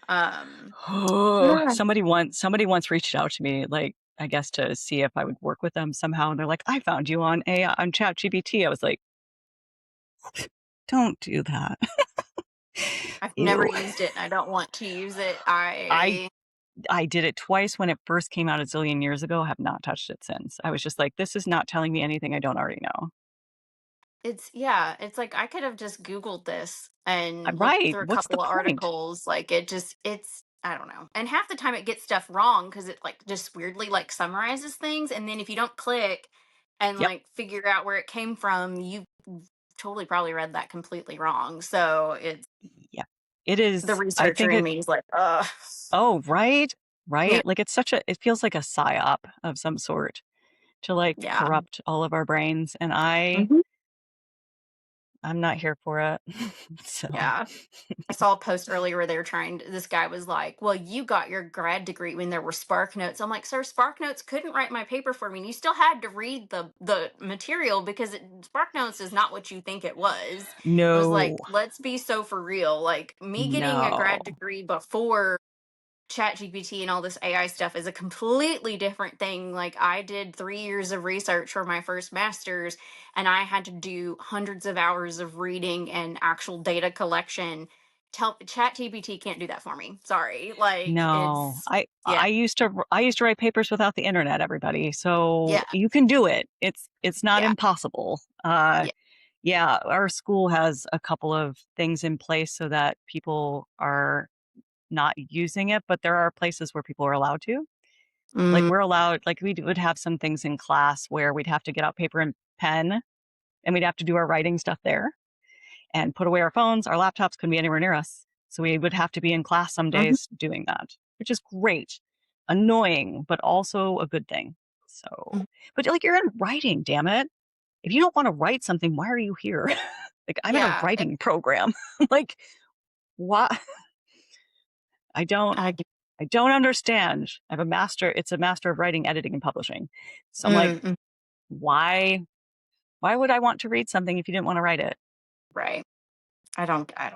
Um Oh, yeah. somebody once reached out to me, like, I guess to see if I would work with them somehow. And they're like, I found you on ChatGPT. I was like, don't do that. I've never Ew. used it and I don't want to use it. I I I did it twice when it first came out a zillion years ago. Have not touched it since. I was just like, this is not telling me anything I don't already know. It's yeah, it's like I could have just Googled this and looked Right. through a What's the couple of point? articles. Like it's I don't know. And half the time it gets stuff wrong because it like just weirdly like summarizes things. And then if you don't click and Yep. like figure out where it came from, you totally probably read that completely wrong. So it's Yeah. It the is. I researcher think in it. me is like, Oh, right. yeah, Right. Like it feels like a psyop of some sort to like yeah. corrupt all of our brains. And Mhm. I'm not here for it. So, Yeah. I saw a post earlier where they were this guy was like, well, you got your grad degree when there were Spark Notes. I'm like, sir, Spark Notes couldn't write my paper for me. And you still had to read the material because Spark Notes is not what you think it was. It was like, no, let's be so for real. Like me getting a no, grad degree before ChatGPT and all this AI stuff is a completely different thing. Like I did 3 years of research for my first master's, and I had to do hundreds of hours of reading and actual data collection. ChatGPT can't do that for me. Sorry. Like no. it's yeah, I used to write papers without the internet, everybody. So yeah, you can do it. It's not yeah, impossible. yeah. Yeah, our school has a couple of things in place so that people are not using it, but there are places where people are allowed to. Like Mm, we're allowed, like would have some things in class where we'd have to get out paper and pen and we'd have to do our writing stuff there and put away our phones. Our laptops couldn't be anywhere near us. So we would have to be in class some mhm, days doing that, which is great. Annoying, but also a good thing. mhm. So, but like you're in writing, damn it. If you don't want to write something, why are you here? Like I'm in a Yeah. writing program. Like what? I don't I, I don't understand. I have a master, it's a master of writing, editing, and publishing. So I'm like, mm, why why would I want to read something if you didn't want to write it? right. I don't get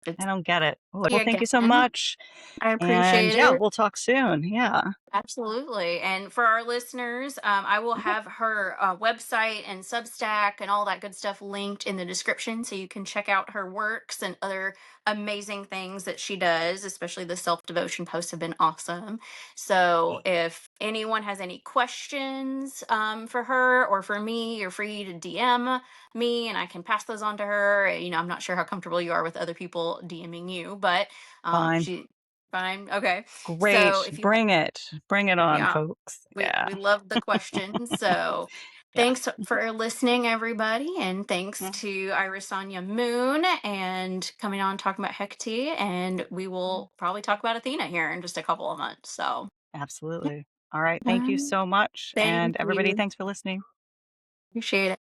it. I don't get it. Oh, well, thank Again. you so much. I And appreciate yeah, it. we'll talk soon. Yeah. Absolutely. And for our listeners, I will Okay. have her website and Substack and all that good stuff linked in the description so you can check out her works and other amazing things that she does, especially the self devotion posts have been awesome. So if anyone has any questions for her or for me, you're free to DM me and I can pass those on to her. I'm not sure how comfortable you are with other people DMing you, but Fine. she. Fine. Okay. So Great. if you Bring it. Bring it on, yeah, folks. we Yeah. love the questions. So Yeah. thanks for listening, everybody, and thanks Mhm. to Irisanya Moon and coming on talking about Hecate. And we will probably talk about Athena here in just a couple of months. So Absolutely. All right. Thank you um, so much. thank And everybody, you. thanks for listening. Appreciate it.